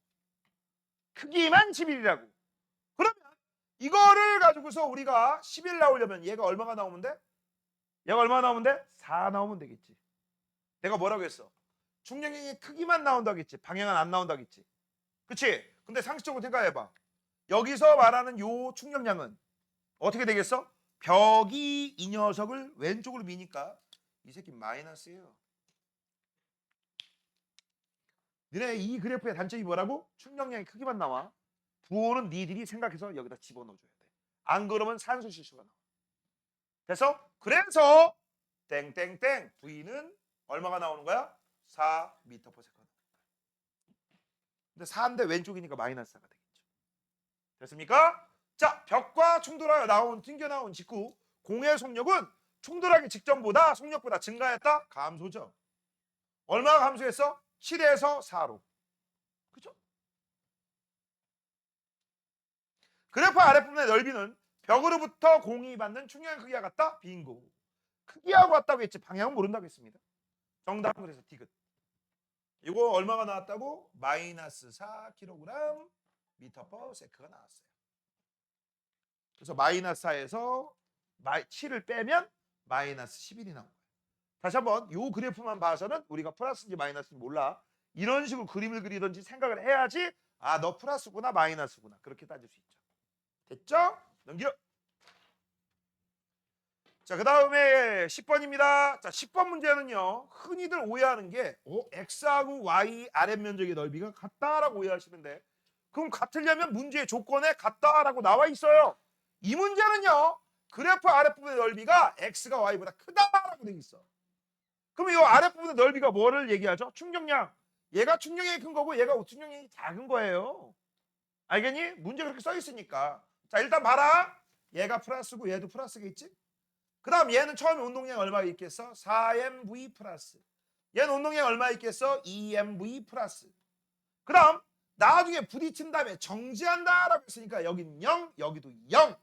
크기만 11이라고. 그러면 이거를 가지고서 우리가 11 나오려면 얘가 얼마가 나오면 돼? 얘가 얼마 나오면 돼? 4 나오면 되겠지. 내가 뭐라고 했어? 충격량의 크기만 나온다겠지. 방향은 안 나온다겠지. 그치? 근데 상식적으로 생각해봐. 여기서 말하는 요 충격량은 어떻게 되겠어? 벽이 이 녀석을 왼쪽으로 미니까 이 새끼 마이너스예요. 너네 이 그래프의 단점이 뭐라고? 충격량의 크기만 나와. 부호는 니들이 생각해서 여기다 집어넣어줘야 돼. 안 그러면 산수 실수가 나와. 됐어? 그래서 땡땡땡 V는 얼마가 나오는 거야? 4m/s. 근데 4인데 왼쪽이니까 마이너스 4가 되겠죠. 됐습니까? 자, 벽과 충돌하여 튕겨나온 직후 공의 속력은 충돌하기 직전보다 속력보다 증가했다? 감소죠. 얼마가 감소했어? 7에서 4로. 그죠? 그래프 아랫부분의 넓이는 벽으로부터 공이 받는 충격의 크기와 같다? 빙고. 크기하고 같다고 했지 방향은 모른다고 했습니다. 정답은 그래서 디귿. 이거 얼마가 나왔다고? 마이너스 4kg m/s가 나왔어요. 그래서 마이너스 4에서 7을 빼면 마이너스 11이 나온 거예요. 다시 한번 이 그래프만 봐서는 우리가 플러스인지 마이너스인지 몰라. 이런 식으로 그림을 그리든지 생각을 해야지 아, 너 플러스구나 마이너스구나 그렇게 따질 수 있죠. 됐죠? 넘겨. 자, 그 다음에 10번입니다. 자, 10번 문제는요. 흔히들 오해하는 게 X하고 Y 아랫면적의 넓이가 같다라고 오해하시는데 그럼 같으려면 문제의 조건에 같다라고 나와 있어요. 이 문제는요. 그래프 아랫부분의 넓이가 X가 Y보다 크다라고 되어 있어. 그럼 이 아랫부분의 넓이가 뭐를 얘기하죠? 충격량. 얘가 충격량이 큰 거고 얘가 충격량이 작은 거예요. 알겠니? 문제 그렇게 써 있으니까. 자, 일단 봐라. 얘가 플러스고 얘도 플러스겠지? 그 다음 얘는 처음에 운동량이 얼마 있겠어? 4mv 플러스. 얘는 운동량이 얼마 있겠어? 2mv 플러스. 그 다음 나중에 부딪힌 다음에 정지한다라고 했으니까 여기는 0, 여기도 0.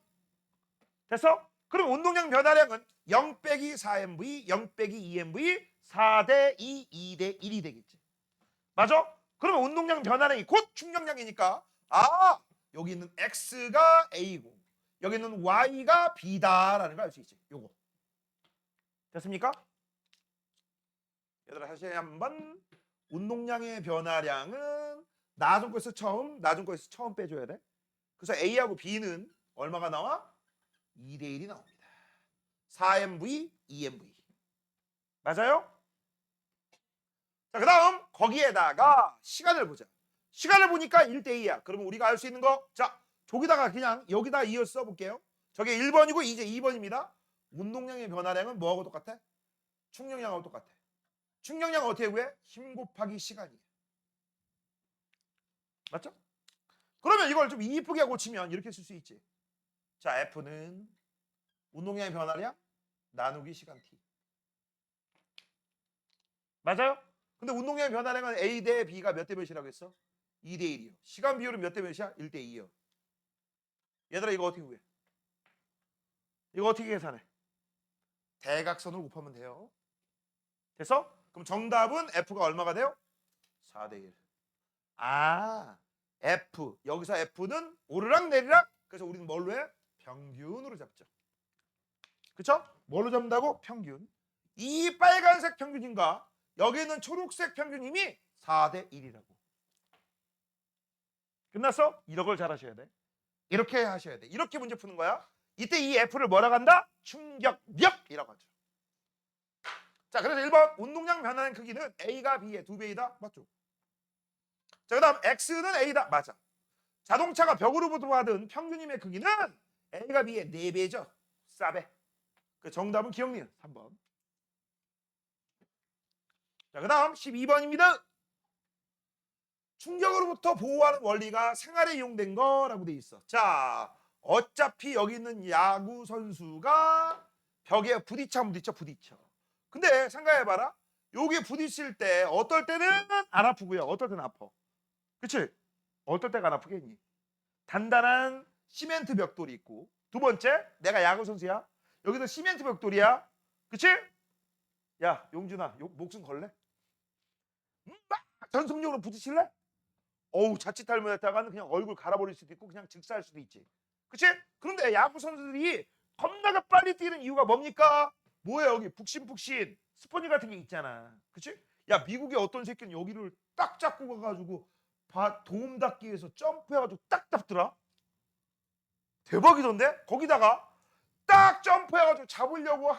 됐어? 그럼 운동량 변화량은 0 빼기 4mv, 0 빼기 2mv, 4대 2, 2대 1이 되겠지. 맞아? 그러면 운동량 변화량이 곧 충격량이니까 아, 여기 있는 X가 A고 여기 있는 Y가 B다라는 걸 알 수 있지. 요거. 됐습니까? 얘들아 다시 한번 운동량의 변화량은 나중 거에서 처음 빼줘야 돼. 그래서 A하고 B는 얼마가 나와? 2대 1이 나옵니다. 4mv, 2mv. 맞아요? 자, 그 다음 거기에다가 시간을 보자. 시간을 보니까 1대 2야. 그러면 우리가 알 수 있는 거, 자, 저기다가 그냥 여기다 이어 써볼게요. 저게 1번이고 이제 2번입니다. 운동량의 변화량은 뭐하고 똑같아? 충격량하고 똑같아. 충격량은 어떻게 구해? 힘 곱하기 시간이에요. 맞죠? 그러면 이걸 좀 이쁘게 고치면 이렇게 쓸 수 있지. 자, F는 운동량의 변화량 나누기 시간 T. 맞아요? 근데 운동량의 변화량은 A 대 B가 몇 대 몇이라고 했어? 2대 1이요. 시간 비율은 몇 대 몇이야? 1대 2요. 얘들아 이거 어떻게 구해? 이거 어떻게 계산해? 대각선으로 곱하면 돼요. 됐어? 그럼 정답은 F가 얼마가 돼요? 4대 1. 아, F. 여기서 F는 오르락 내리락. 그래서 우리는 뭘로 해? 평균으로 잡죠. 그쵸? 뭘로 잡는다고? 평균. 이 빨간색 평균인가? 여기 있는 초록색 평균임이 4대 1이라고. 끝났어? 이런 걸 잘 하셔야 돼. 이렇게 하셔야 돼. 이렇게 문제 푸는 거야. 이때 이 F를 뭐라고 한다? 충격력이라고 하죠. 자, 그래서 1번 운동량 변화의 크기는 A가 B의 2배이다. 맞죠? 자, 그 다음 X는 A다. 맞아. 자동차가 벽으로부터 받은 평균임의 크기는 A가 B의 4배죠. 4배. 그 정답은 기억니은 3번. 자, 그 다음 12번입니다. 충격으로부터 보호하는 원리가 생활에 이용된 거라고 돼 있어. 자, 어차피 여기 있는 야구 선수가 벽에 부딪혀. 근데 생각해봐라. 여기 부딪힐 때 어떨 때는 안 아프고요. 어떨 때는 아파. 그치? 어떨 때가 안 아프겠니? 단단한 시멘트 벽돌이 있고 두 번째 내가 야구 선수야. 여기서 시멘트 벽돌이야. 그치? 야, 용준아, 목숨 걸래? 막 전속력으로 부딪힐래? 어우, 자칫하다가는 그냥 얼굴 갈아버릴 수도 있고 그냥 즉사할 수도 있지. 그치? 그런데 야구 선수들이 겁나게 빨리 뛰는 이유가 뭡니까? 뭐예요? 여기 푹신푹신 스펀지 같은 게 있잖아. 그치? 야, 미국의 어떤 새끼는 여기를 딱 잡고 가가지고 도움 닫기에서 점프해가지고 딱 잡더라. 대박이던데? 거기다가 딱 점프해가지고 잡으려고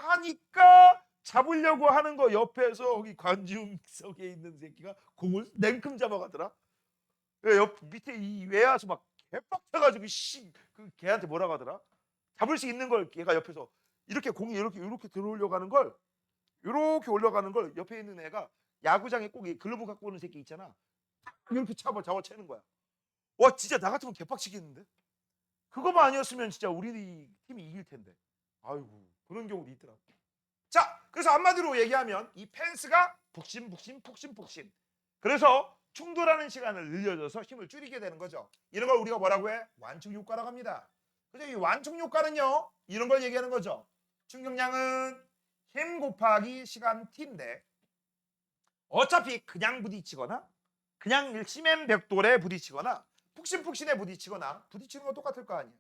하는 거 옆에서 거기 관중석에 있는 새끼가 공을 냉큼 잡아가더라. 옆 밑에 이 외야수 막 개빡쳐가지고 그 걔한테 뭐라고 하더라? 잡을 수 있는 걸 걔가 옆에서 이렇게 공이 이렇게 들어오려고 하는 걸 이렇게 올라가는 걸 옆에 있는 애가 야구장에 꼭 이 글러브 갖고 오는 새끼 있잖아. 이렇게 잡아채는 거야. 와, 진짜 나 같으면 개빡치겠는데? 그거만 아니었으면 진짜 우리 팀이 이길 텐데. 아이고, 그런 경우도 있더라고. 자, 그래서 한마디로 얘기하면 이 펜스가 북신. 그래서 충돌하는 시간을 늘려줘서 힘을 줄이게 되는 거죠. 이런 걸 우리가 뭐라고 해? 완충 효과라고 합니다. 그래서 이 완충 효과는요, 이런 걸 얘기하는 거죠. 충격량은 힘 곱하기 시간 t인데 어차피 그냥 부딪히거나 그냥 심한 벽돌에 부딪히거나 푹신푹신에 부딪히거나 부딪히는 건 똑같을 거 아니에요.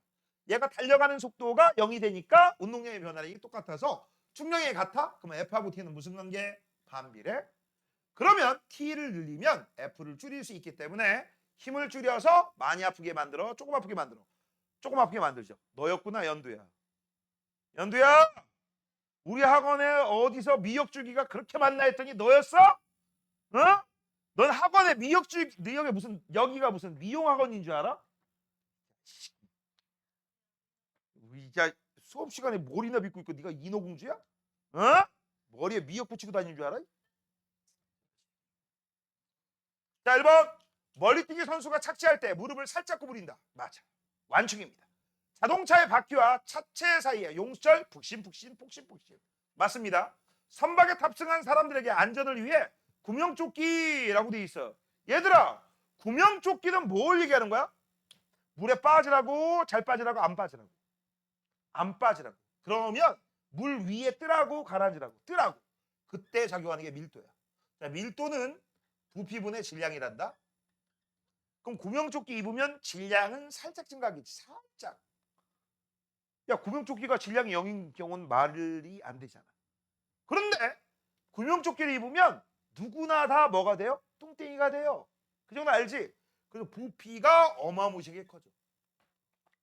얘가 달려가는 속도가 0이 되니까 운동량의 변화량이 똑같아서 충격량이 같아? 그러면 F하고 T는 무슨 관계? 반비례. 그러면 T를 늘리면 F를 줄일 수 있기 때문에 힘을 줄여서 많이 아프게 만들어, 조금 아프게 만들어. 조금 아프게 만들죠. 너였구나, 연두야. 연두야, 우리 학원에 어디서 미역줄기가 그렇게 많나 했더니 너였어? 어? 넌 학원에 미역줄기, 여기가 무슨 미용학원인 줄 알아? 야, 수업 시간에 머리나 빗고 있고 네가 인어공주야? 어? 머리에 미역 붙이고 다니는 줄 알아? 자, 1번. 멀리뛰기 선수가 착지할 때 무릎을 살짝 구부린다. 맞아. 완충입니다. 자동차의 바퀴와 차체 사이에 용수철 북신. 맞습니다. 선박에 탑승한 사람들에게 안전을 위해 구명조끼라고 돼 있어. 얘들아, 구명조끼는 뭘 얘기하는 거야? 물에 빠지라고, 잘 빠지라고, 안 빠지라고. 안 빠지라고. 그러면 물 위에 뜨라고, 가라앉으라고. 뜨라고. 그때 작용하는 게 밀도야. 자, 밀도는 부피분의 질량이란다. 그럼 구명조끼 입으면 질량은 살짝 증가하겠지. 살짝. 야, 구명조끼가 질량이 0인 경우는 말이 안 되잖아. 그런데 구명조끼를 입으면 누구나 다 뭐가 돼요? 뚱땡이가 돼요. 그 정도 알지? 그래서 부피가 어마무시하게 커져.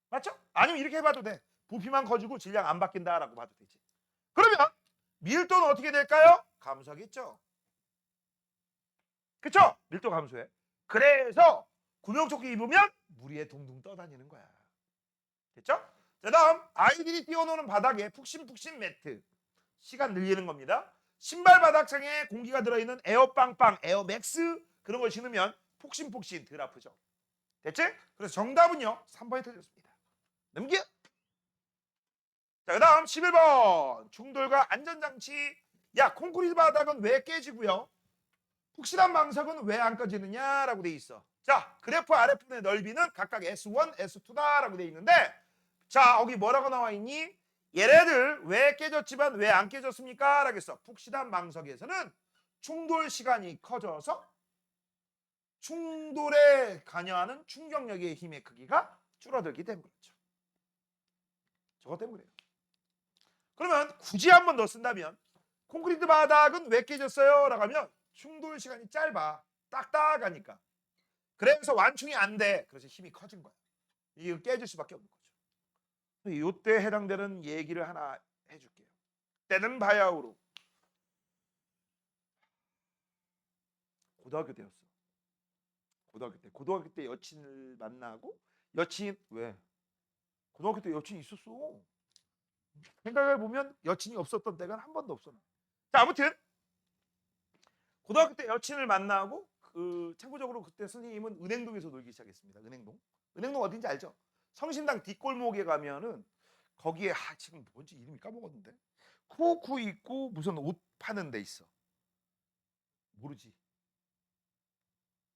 맞죠? 아니면 이렇게 해봐도 돼. 부피만 커지고 질량 안 바뀐다라고 봐도 되지. 그러면 밀도는 어떻게 될까요? 감소하겠죠. 그쵸? 밀도 감소해. 그래서 구명조끼 입으면 물 위에 둥둥 떠다니는 거야. 됐죠? 자, 다음 아이들이 뛰어노는 바닥에 푹신푹신 매트. 시간 늘리는 겁니다. 신발 바닥창에 공기가 들어있는 에어빵빵, 에어맥스 그런 걸 신으면 폭신폭신 덜 아프죠. 됐지? 그래서 정답은요 3번이 틀렸습니다. 넘겨. 자, 그 다음 11번 충돌과 안전장치. 야, 콘크리트 바닥은 왜 깨지고요? 푹신한 망석은 왜 안 꺼지느냐라고 돼 있어. 자, 그래프 아래편의 넓이는 각각 S1, S2다라고 돼 있는데, 자, 여기 뭐라고 나와 있니? 얘네들 왜 깨졌지만 왜 안 깨졌습니까? 라겠어. 푹신한 망석에서는 충돌 시간이 커져서 충돌에 관여하는 충격력의 힘의 크기가 줄어들기 때문에 그렇죠. 저것 때문에 그래요. 그러면 굳이 한 번 더 쓴다면 콘크리트 바닥은 왜 깨졌어요? 라고 하면 충돌 시간이 짧아. 딱딱하니까. 그래서 완충이 안 돼. 그래서 힘이 커진 거야. 이거 깨질 수밖에 없는 거죠. 이때 해당되는 얘기를 하나 해줄게요. 때는 바야흐로 고등학교 때였어. 고등학교 때 여친을 만나고 여친 왜? 고등학교 때 여친이 있었어. 생각해 보면 여친이 없었던 때가 한 번도 없어. 자, 아무튼 고등학교 때 여친을 만나고 참고적으로 그때 선생님은 은행동에서 놀기 시작했습니다. 은행동 어딘지 알죠? 성심당 뒷골목에 가면은 거기에 지금 뭔지 이름이 까먹었는데 쿠쿠 있고 무슨 옷 파는 데 있어. 모르지.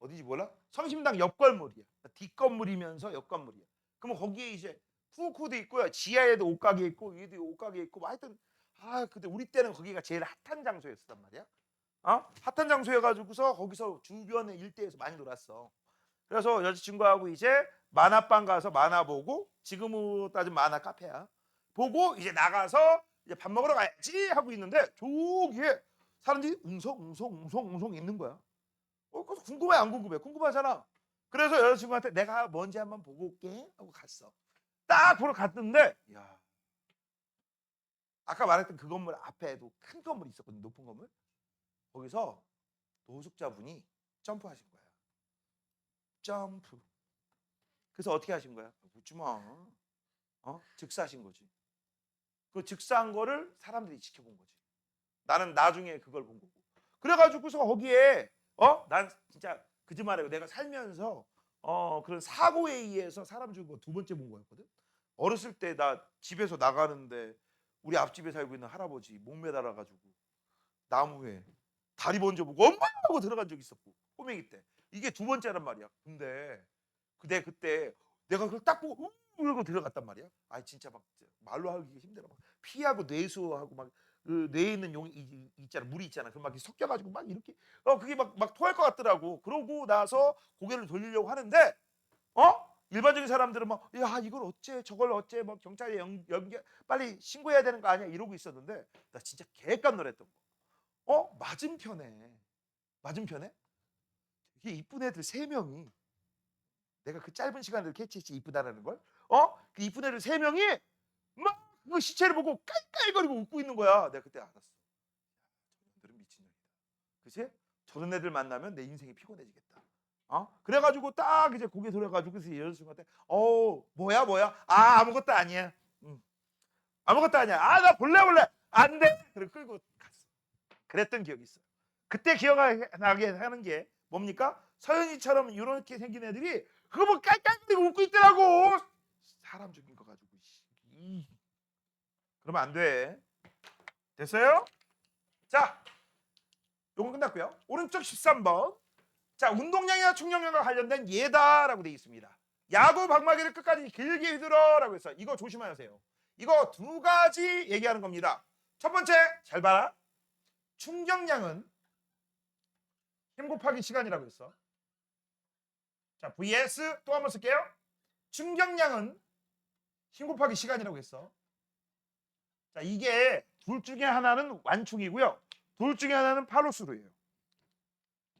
어디지 몰라? 성심당 옆건물이야. 뒷건물이면서 옆건물이야. 그러면 거기에 이제 쿠쿠도 있고요. 지하에도 옷가게 있고 위에도 옷가게 있고 뭐 하여튼 근데 우리 때는 거기가 제일 핫한 장소였단 말이야. 핫한 장소여가지고서 거기서 주변의 일대에서 많이 놀았어. 그래서 여자친구하고 이제 만화방 가서 만화 보고 지금으로 따지면 만화 카페야. 보고 이제 나가서 이제 밥 먹으러 가야지 하고 있는데 저기에 사람들이 웅성웅성 있는 거야. 그래서 궁금해 안 궁금해? 궁금하잖아. 그래서 여자친구한테 내가 뭔지 한번 보고 올게 하고 갔어. 딱 보러 갔는데 야, 아까 말했던 그 건물 앞에도 큰 건물이 있었거든. 높은 건물. 거기서 노숙자분이 점프하신 거야. 점프. 그래서 어떻게 하신 거야? 묻지 마. 즉사하신 거지. 그 즉사한 거를 사람들이 지켜본 거지. 나는 나중에 그걸 본 거고. 그래가지고서 거기에 난 진짜 거짓말이고 내가 살면서 그런 사고에 의해서 사람 죽은 거 두 번째 본 거였거든. 어렸을 때 나 집에서 나가는데 우리 앞집에 살고 있는 할아버지 목 매달아가지고 나무에 다리 번져 보고 엄마 하고 들어간 적 있었고 꼬맹이 때. 이게 두 번째란 말이야. 근데 그때 내가 그걸 딱 보고 이러고 들어갔단 말이야. 아 진짜 막 말로 하기 힘들어. 막 피하고 뇌수하고 막 그 뇌에 있는 용이 있잖아. 물이 있잖아. 그럼 막 섞여가지고 막 이렇게 그게 막 토할 것 같더라고. 그러고 나서 고개를 돌리려고 하는데 일반적인 사람들은 막 야 이걸 어째 저걸 어째 뭐 경찰에 연결 빨리 신고해야 되는 거 아니야 이러고 있었는데 나 진짜 개깜놀했던 거. 맞은편에 이게 이쁜 애들 3명이 내가 그 짧은 시간을 캐치했지 이쁘다라는 걸. 그 이쁜 애들 3명이 막 그 시체를 보고 깔깔거리고 웃고 있는 거야. 내가 그때 알았어. 저놈들은 미친년이다. 그치? 저런 애들 만나면 내 인생이 피곤해지겠다. 그래가지고 딱 이제 고개 돌려가지고 그래서 여자친구한테 뭐야? 아무것도 아니야. 아무것도 아니야. 나 볼래 안 돼. 그리고 끌고 갔어. 그랬던 기억이 있어. 그때 기억나게 하는 게 뭡니까? 서연이처럼 이렇게 생긴 애들이 그거 뭐 깔깔거리고 웃고 있더라고. 사람 죽인 거 가지고. 그러면 안 돼. 됐어요? 자, 요건 끝났고요. 오른쪽 13번. 자, 운동량이나 충격량과 관련된 예다라고 되어 있습니다. 야구 방망이를 끝까지 길게 휘두르라고 해서 이거 조심하세요. 이거 2가지 얘기하는 겁니다. 첫 번째, 잘 봐라. 충격량은 힘 곱하기 시간이라고 했어. 자, vs 또 한번 쓸게요. 충격량은 힘 곱하기 시간이라고 했어. 자, 이게 둘 중에 하나는 완충이고요. 둘 중에 하나는 팔로스루예요.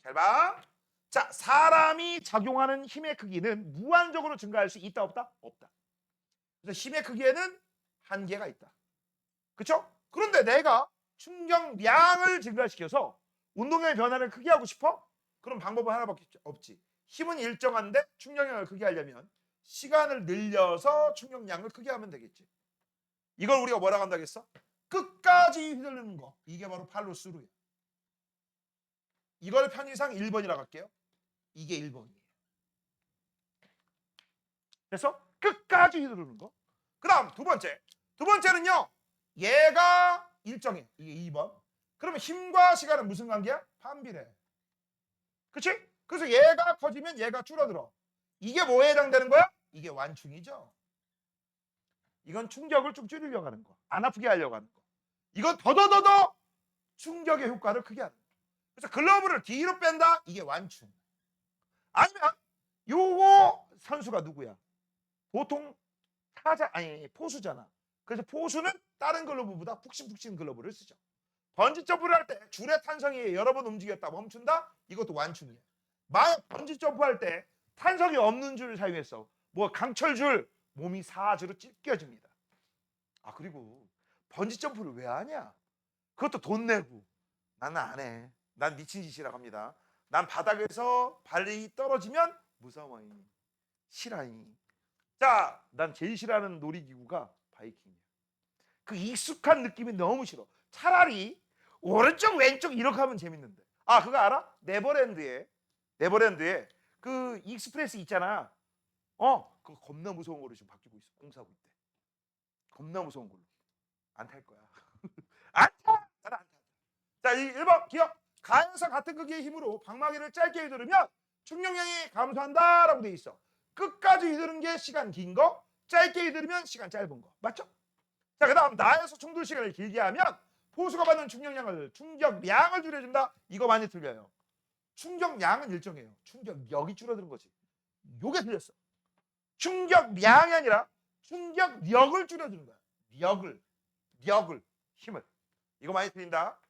잘 봐. 자, 사람이 작용하는 힘의 크기는 무한적으로 증가할 수 있다 없다? 없다. 그래서 힘의 크기에는 한계가 있다. 그렇죠? 그런데 내가 충격량을 증가시켜서 운동량의 변화를 크게 하고 싶어? 그럼 방법은 하나밖에 없지. 힘은 일정한데 충격량을 크게 하려면 시간을 늘려서 충격량을 크게 하면 되겠지. 이걸 우리가 뭐라고 한다고 했어? 끝까지 휘두르는 거. 이게 바로 팔로스루야. 이걸 편의상 1번이라고 할게요. 이게 1번이에요. 그래서 끝까지 휘두르는 거. 그 다음 두 번째는요. 얘가 일정해. 이게 2번. 그러면 힘과 시간은 무슨 관계야? 반비례. 그치? 그래서 얘가 커지면 얘가 줄어들어. 이게 뭐에 해당되는 거야? 이게 완충이죠. 이건 충격을 좀 줄이려고 하는 거. 안 아프게 하려고 하는 거. 이건 더더더더 충격의 효과를 크게 하는 거. 그래서 글러브를 뒤로 뺀다? 이게 완충. 아니면 요거 선수가 누구야? 보통 포수잖아. 그래서 포수는 다른 글러브보다 푹신푹신 글러브를 쓰죠. 번지 점프를 할 때 줄의 탄성이 여러 번 움직였다 멈춘다? 이것도 완충이야. 만약 번지 점프할 때 탄성이 없는 줄을 사용했어. 뭐 강철줄 몸이 사주로 찢겨집니다. 그리고 번지 점프를 왜 하냐? 그것도 돈 내고. 나는 안 해. 난 미친 짓이라고 합니다. 난 바닥에서 발이 떨어지면 무서워이. 싫어이. 자, 난 제일 싫어하는 놀이기구가 바이킹이야. 그 익숙한 느낌이 너무 싫어. 차라리 오른쪽 왼쪽 이렇게 하면 재밌는데. 그거 알아? 네버랜드에 그 익스프레스 있잖아. 그거 겁나 무서운 거로 지금 바뀌고 있어. 공사하고 있대. 겁나 무서운 걸로. 안 탈 거야. 안 타. 나는 안 타. 자, 이 1번 기억. 가에서 같은 크기의 힘으로 방망이를 짧게 휘두르면 충격량이 감소한다라고 돼 있어. 끝까지 휘두르는 게 시간 긴 거, 짧게 휘두르면 시간 짧은 거. 맞죠? 자, 그다음 나에서 충돌 시간을 길게 하면 포수가 받는 충격량을 줄여준다. 이거 많이 틀려요. 충격량은 일정해요. 충격력이 줄어드는 거지. 요게 틀렸어. 충격량이 아니라 충격력을 줄여주는 거야. 력을 힘을. 이거 많이 틀린다.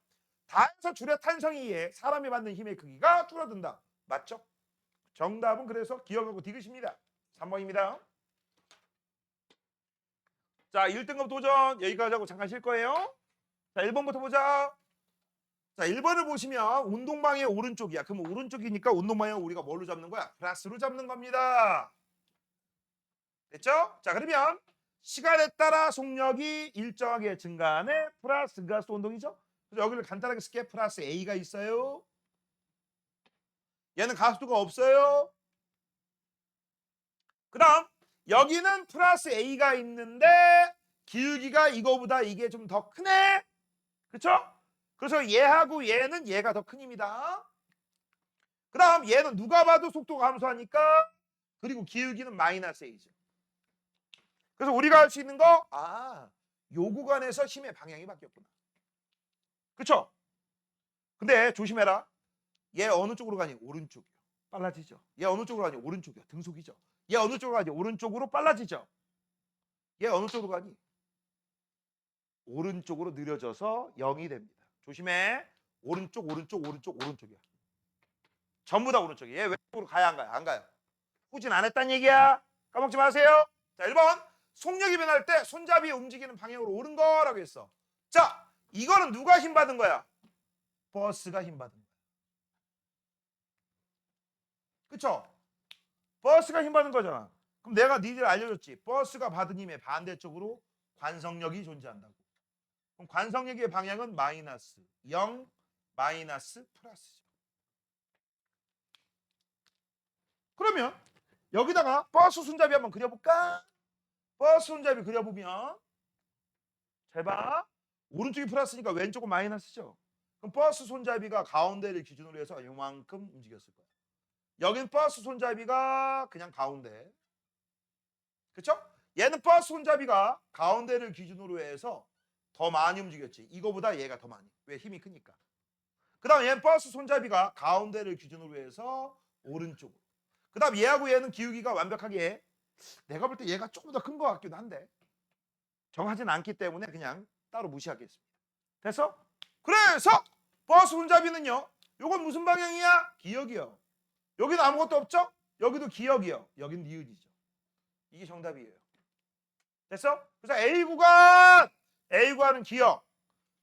다해서 줄여 탄성에 의해 사람이 받는 힘의 크기가 줄어든다. 맞죠? 정답은 그래서 기억하고 디귿입니다. 3번입니다. 자, 1등급 도전 여기까지 하고 잠깐 쉴 거예요. 자, 1번부터 보자. 자, 1번을 보시면 운동방향의 오른쪽이야. 그럼 오른쪽이니까 운동방향 우리가 뭘로 잡는 거야? 플러스로 잡는 겁니다. 됐죠? 자, 그러면 시간에 따라 속력이 일정하게 증가하네. 플러스 증가수 운동이죠. 그래서 여기를 간단하게 쓸게. 플러스 A가 있어요. 얘는 가속도가 없어요. 그 다음 여기는 플러스 A가 있는데 기울기가 이거보다 이게 좀 더 크네. 그렇죠? 그래서 얘하고 얘는 얘가 더 큰 힘이다. 그 다음 얘는 누가 봐도 속도가 감소하니까 그리고 기울기는 마이너스 A죠. 그래서 우리가 할 수 있는 거, 요 구간에서 힘의 방향이 바뀌었구나. 그쵸? 근데 조심해라. 얘 어느 쪽으로 가니? 오른쪽이요. 빨라지죠. 얘 어느 쪽으로 가니? 오른쪽이요. 등속이죠. 얘 어느 쪽으로 가니? 오른쪽으로 빨라지죠. 얘 어느 쪽으로 가니? 오른쪽으로 느려져서 0이 됩니다. 조심해. 오른쪽, 오른쪽, 오른쪽, 오른쪽이야. 전부 다 오른쪽이야. 얘 왼쪽으로 가야 안 가요? 안 가요. 후진 안 했단 얘기야. 까먹지 마세요. 자, 1번. 속력이 변할 때 손잡이 움직이는 방향으로 오른 거라고 했어. 자, 이거는 누가 힘 받은 거야? 버스가 힘 받은 거야. 그쵸? 버스가 힘 받은 거잖아. 그럼 내가 니들 알려줬지. 버스가 받은 힘의 반대쪽으로 관성력이 존재한다고. 그럼 관성력의 방향은 마이너스 0, 마이너스 플러스죠. 그러면 여기다가 버스 손잡이 한번 그려볼까? 버스 손잡이 그려보면 잘 봐. 오른쪽이 플러스니까 왼쪽은 마이너스죠. 그럼 버스 손잡이가 가운데를 기준으로 해서 이만큼 움직였을 거야. 여긴 버스 손잡이가 그냥 가운데. 그렇죠? 얘는 버스 손잡이가 가운데를 기준으로 해서 더 많이 움직였지. 이거보다 얘가 더 많이. 왜? 힘이 크니까. 그 다음 얘는 버스 손잡이가 가운데를 기준으로 해서 오른쪽으로. 그 다음 얘하고 얘는 기울기가 완벽하게 내가 볼 때 얘가 조금 더 큰 것 같기도 한데 정하진 않기 때문에 그냥 따로 무시하겠습니다. 됐어? 그래서 버스 손잡이는요. 요건 무슨 방향이야? 기역이요. 여기는 아무것도 없죠? 여기도 기역이요. 여긴 니은이죠. 이게 정답이에요. 됐어? 그래서 A구간은 기역.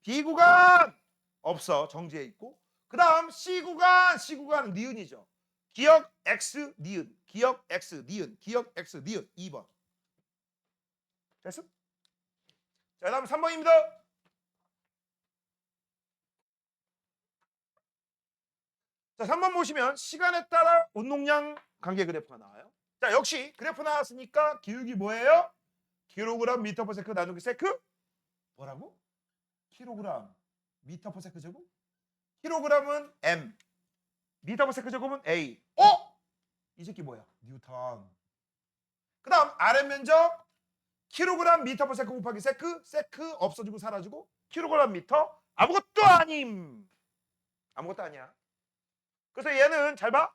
B구간 없어. 정지해 있고. 그 다음 C구간은 니은이죠. 기역 X 니은. 기역 X 니은. 기역 X 니은. 2번. 됐어? 자, 다음 3번입니다. 자, 3번 보시면 시간에 따라 운동량 관계 그래프가 나와요. 자, 역시 그래프 나왔으니까 기울기 뭐예요? 킬로그램 미터 퍼 세컨드 나누기 세크? 뭐라고? 킬로그램 미터 퍼 세컨드 제곱? 킬로그램은 M, 미터 퍼 세컨드 제곱은 A. 이 새끼 뭐야? 뉴턴. 그 다음 RM 면적 킬로그램 미터 퍼 세컨드 곱하기 세크 없어지고 사라지고 킬로그램 미터 아무것도 아님. 아무것도 아니야. 그래서 얘는 잘 봐.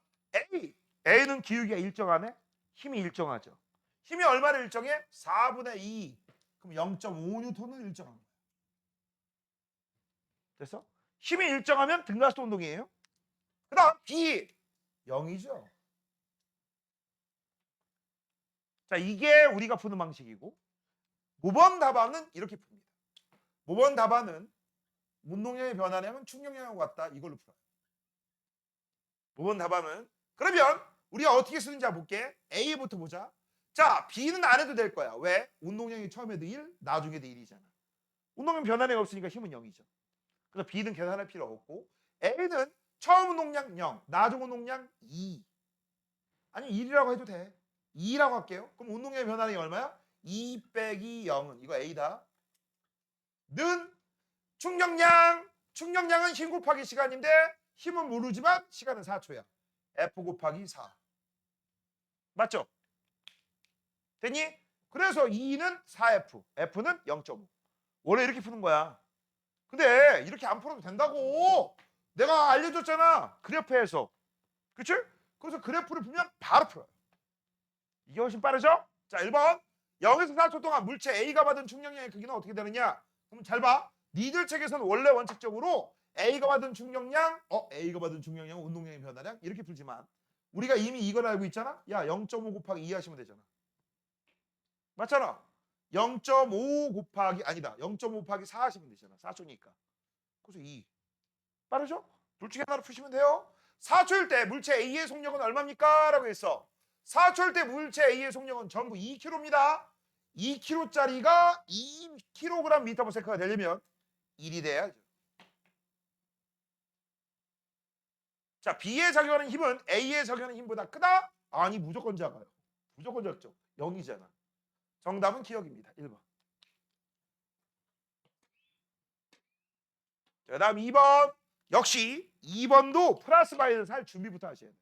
A는 기울기가 일정하네. 힘이 일정하죠. 힘이 얼마를 일정해? 4분의 2. 그럼 0.5N을 일정한 거야. 됐어? 힘이 일정하면 등가속도 운동이에요. 그 다음 B 0이죠. 자, 이게 우리가 푸는 방식이고 모범 답안은 이렇게 풉니다. 모범 답안은 운동량의 변화량은 충격량하고 같다. 이걸로 풀어요. 모범 답안은. 그러면 우리가 어떻게 쓰는지 한번 볼게. A부터 보자. 자, B는 안 해도 될 거야. 왜? 운동량이 처음에도 1, 나중에도 1이잖아. 운동량 변화량이 없으니까 힘은 0이죠. 그래서 B는 계산할 필요 없고 A는 처음 운동량 0, 나중 운동량 2. 아니 1이라고 해도 돼. 2라고 할게요. 그럼 운동량의 변화량이 얼마야? 2 빼기 0은 이거 A다. 는 충격량은 힘 곱하기 시간인데 힘은 모르지만 시간은 4초야. F 곱하기 4. 맞죠? 됐니? 그래서 2는 4F, F는 0.5. 원래 이렇게 푸는 거야. 근데 이렇게 안 풀어도 된다고. 내가 알려줬잖아. 그래프에서. 그치? 그래서 그래프를 보면 바로 풀어요. 이게 훨씬 빠르죠? 자, 1번. 0에서 4초 동안 물체 A가 받은 충격량의 크기는 어떻게 되느냐? 그럼 잘 봐. 니들 책에서는 원래 원칙적으로 A가 받은 충격량, A가 받은 충격량, 운동량의 변화량 이렇게 풀지만 우리가 이미 이걸 알고 있잖아. 야, 0.5 곱하기 2 하시면 되잖아. 맞잖아. 0.5 곱하기 아니다. 0.5 곱하기 4 하시면 되잖아. 4초니까. 그래서 2. 빠르죠? 둘 중에 하나로 푸시면 돼요. 4초일 때 물체 A의 속력은 얼마입니까? 라고 했어. 4초일 때 물체 A의 속력은 전부 2kg입니다. 2kg짜리가 2kg 미터/s가 되려면 1이 돼야죠. 자, B에 작용하는 힘은 A에 작용하는 힘보다 크다? 아니, 무조건 작아요. 무조건 작죠. 0이잖아. 정답은 기억입니다. 1번. 자, 그다음 2번. 역시 2번도 플러스 마이너스 할 준비부터 하셔야 돼요.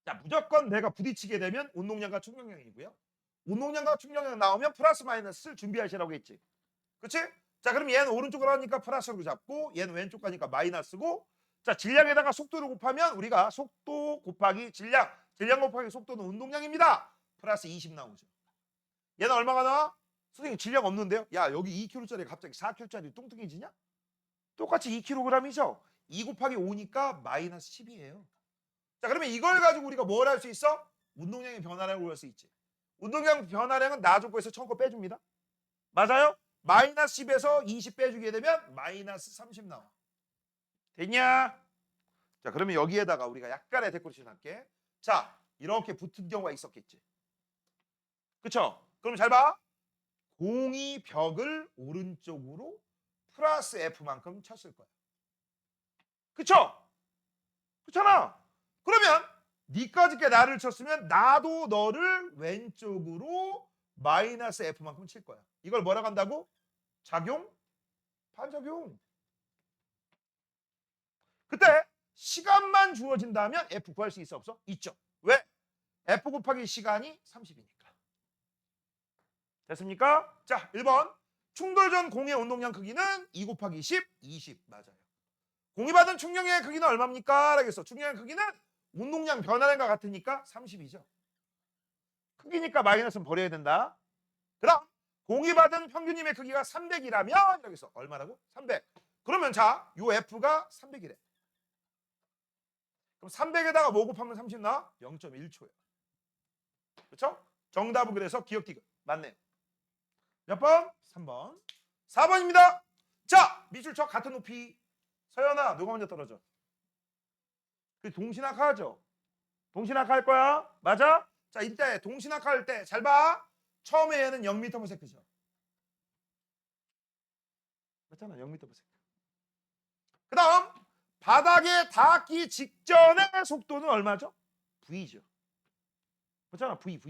자, 무조건 내가 부딪히게 되면 운동량과 충격량이고요. 운동량과 충격량 나오면 플러스 마이너스를 준비하시라고 했지. 그렇지? 자, 그럼 얘는 오른쪽으로 하니까 플러스로 잡고 얘는 왼쪽 가니까 마이너스고, 자, 질량에다가 속도를 곱하면 우리가 속도 곱하기 질량, 질량 곱하기 속도는 운동량입니다. 플러스 20 나오죠. 얘는 얼마가 나와? 선생님 질량 없는데요? 야, 여기 2kg짜리 갑자기 4kg짜리 뚱뚱해지냐? 똑같이 2kg이죠? 2 곱하기 5니까 마이너스 10이에요. 자, 그러면 이걸 가지고 우리가 뭘 할 수 있어? 운동량의 변화량을 구할 수 있지. 운동량 변화량은 나조건에서 처음 거 빼줍니다. 맞아요? 마이너스 10에서 20 빼주게 되면 마이너스 30 나와. 됐냐? 자, 그러면 여기에다가 우리가 약간의 데코레이션 할게. 자, 이렇게 붙은 경우가 있었겠지. 그쵸? 그럼 잘 봐. 공이 벽을 오른쪽으로 플러스 F만큼 쳤을 거야. 그쵸? 그렇잖아. 그러면 니까지 게 나를 쳤으면 나도 너를 왼쪽으로 마이너스 F만큼 칠 거야. 이걸 뭐라고 한다고? 작용? 반작용. 그때 시간만 주어진다면 F 구할 수 있어 없어? 있죠. 왜? F 곱하기 시간이 30이니까. 됐습니까? 자, 1번. 충돌 전 공의 운동량 크기는 2 곱하기 10, 20. 맞아요. 공이 받은 충격량의 크기는 얼마입니까? 라고 했어. 충격량 크기는 운동량 변화량과 같으니까 30이죠. 크기니까 마이너스는 버려야 된다. 그럼 공이 받은 평균임의 크기가 300이라면 여기서 얼마라고? 300. 그러면 자, 요 F가 300이래. 그럼 300에다가 뭐 곱하면 30 나와? 0.1초예요. 그렇죠? 정답은 그래서 기억 디귿. 맞네요. 몇 번? 3번. 4번입니다. 자, 밑줄쳐 같은 높이. 서연아, 누가 먼저 떨어져? 그 동시낙하하죠? 동시낙하할 거야. 맞아? 자, 이때 동시낙하할 때 잘 봐. 처음에 얘는 0m/s죠. 맞잖아, 0m/s. 그 다음 바닥에 닿기 직전의 속도는 얼마죠? V죠. 맞잖아, V.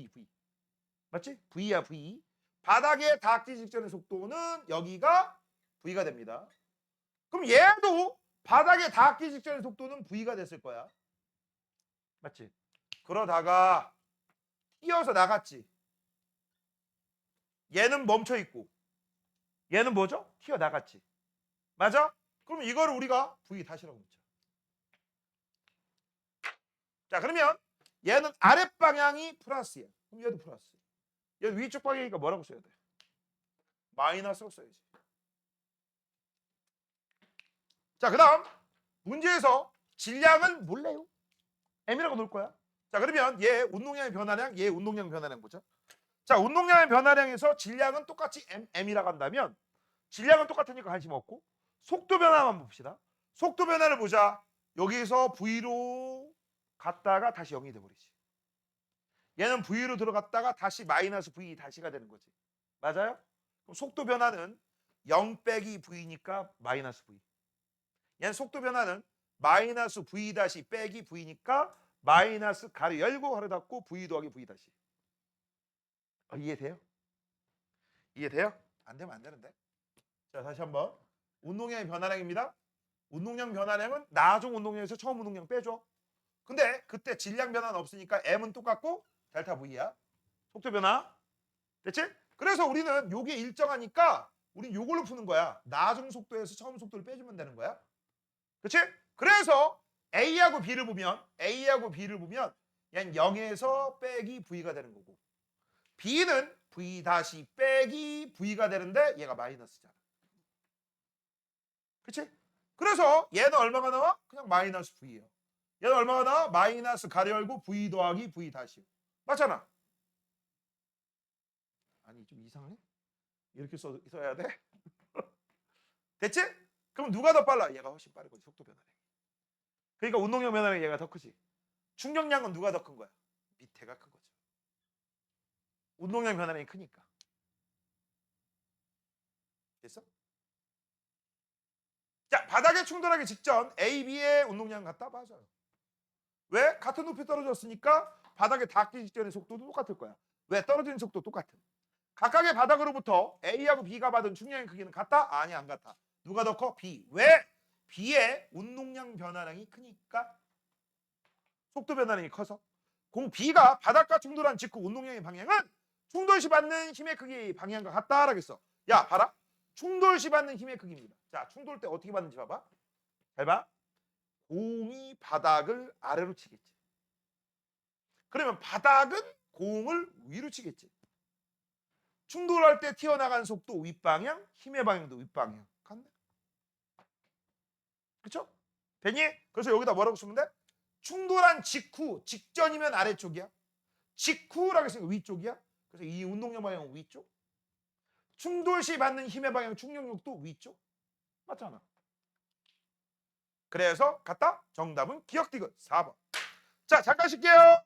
맞지? V야, V. 바닥에 닿기 직전의 속도는 여기가 V가 됩니다. 그럼 얘도 바닥에 닿기 직전의 속도는 V가 됐을 거야. 맞지? 그러다가 뛰어서 나갔지. 얘는 멈춰 있고 얘는 뭐죠? 튀어 나갔지. 맞아? 그럼 이거를 우리가 V 다시라고 묻죠. 자, 그러면 얘는 아랫방향이 플러스야. 그럼 얘도 플러스. 얘 위쪽 방향이니까 뭐라고 써야 돼? 마이너스로 써야지. 자, 그 다음 문제에서 질량은 몰래요. M이라고 놓을 거야. 자, 그러면 얘 운동량의 변화량, 얘 운동량 변화량 보자. 자, 운동량의 변화량에서 질량은 똑같이 M이라고 한다면 질량은 똑같으니까 관심 없고 속도 변화만 봅시다. 속도 변화를 보자. 여기서 V로 갔다가 다시 0이 돼버리지. 얘는 V로 들어갔다가 다시 마이너스 V 다시가 되는 거지. 맞아요? 그럼 속도 변화는 0 빼기 V니까 마이너스 V. 얘는 속도 변화는 마이너스 V 다시 빼기 V니까 마이너스 가로 열고 가로 닫고 V 더하기 V 다시. 이해돼요? 이해돼요? 안 되면 안 되는데. 자, 다시 한번. 운동량의 변화량입니다. 운동량 변화량은 나중 운동량에서 처음 운동량 빼줘. 근데 그때 질량 변화는 없으니까 M은 똑같고 델타 V야. 속도 변화. 됐지? 그래서 우리는 요게 일정하니까 우린 요걸로 푸는 거야. 나중 속도에서 처음 속도를 빼주면 되는 거야. 그렇지? 그래서 A하고 B를 보면 얘는 0에서 빼기 V가 되는 거고 B는 V 다시 빼기 V가 되는데 얘가 마이너스잖아. 그치? 그래서 얘는 얼마가 나와? 그냥 마이너스 V예요. 얘는 얼마가 나와? 마이너스 가로 열고 V 더하기 V 다시. 맞잖아. 아니 좀 이상해? 이렇게 써야 돼? 됐지? 그럼 누가 더 빨라? 얘가 훨씬 빠르거든. 속도 변화량. 그러니까 운동량 변화량이 얘가 더 크지. 충격량은 누가 더 큰 거야? 밑에가 큰 거죠. 운동량 변화량이 크니까. 됐어? 자, 바닥에 충돌하기 직전 A, B의 운동량 같다? 맞아요. 왜? 같은 높이 떨어졌으니까 바닥에 닿기 직전의 속도도 똑같을 거야. 왜? 떨어지는 속도 똑같은. 각각의 바닥으로부터 A하고 B가 받은 충격의 크기는 같다? 아니, 안 같아. 누가 더 커? B. 왜? B의 운동량 변화량이 크니까. 속도 변화량이 커서. 공 B가 바닥과 충돌한 직후 운동량의 방향은 충돌 시 받는 힘의 크기 방향과 같다라겠어. 야, 봐라. 충돌 시 받는 힘의 크기입니다. 자, 충돌 때 어떻게 받는지 봐봐. 잘 봐. 공이 바닥을 아래로 치겠지. 그러면 바닥은 공을 위로 치겠지. 충돌할 때 튀어나간 속도 윗방향, 힘의 방향도 윗방향. 같네. 그쵸? 되니? 그래서 여기다 뭐라고 쓰면 돼? 충돌한 직후, 직전이면 아래쪽이야. 직후라고 했으니까 위쪽이야. 그래서 이 운동량 방향은 위쪽. 충돌 시 받는 힘의 방향, 충격력도 위쪽. 맞잖아. 그래서 같다? 정답은 기억 디귿 4번. 자, 잠깐 쉴게요.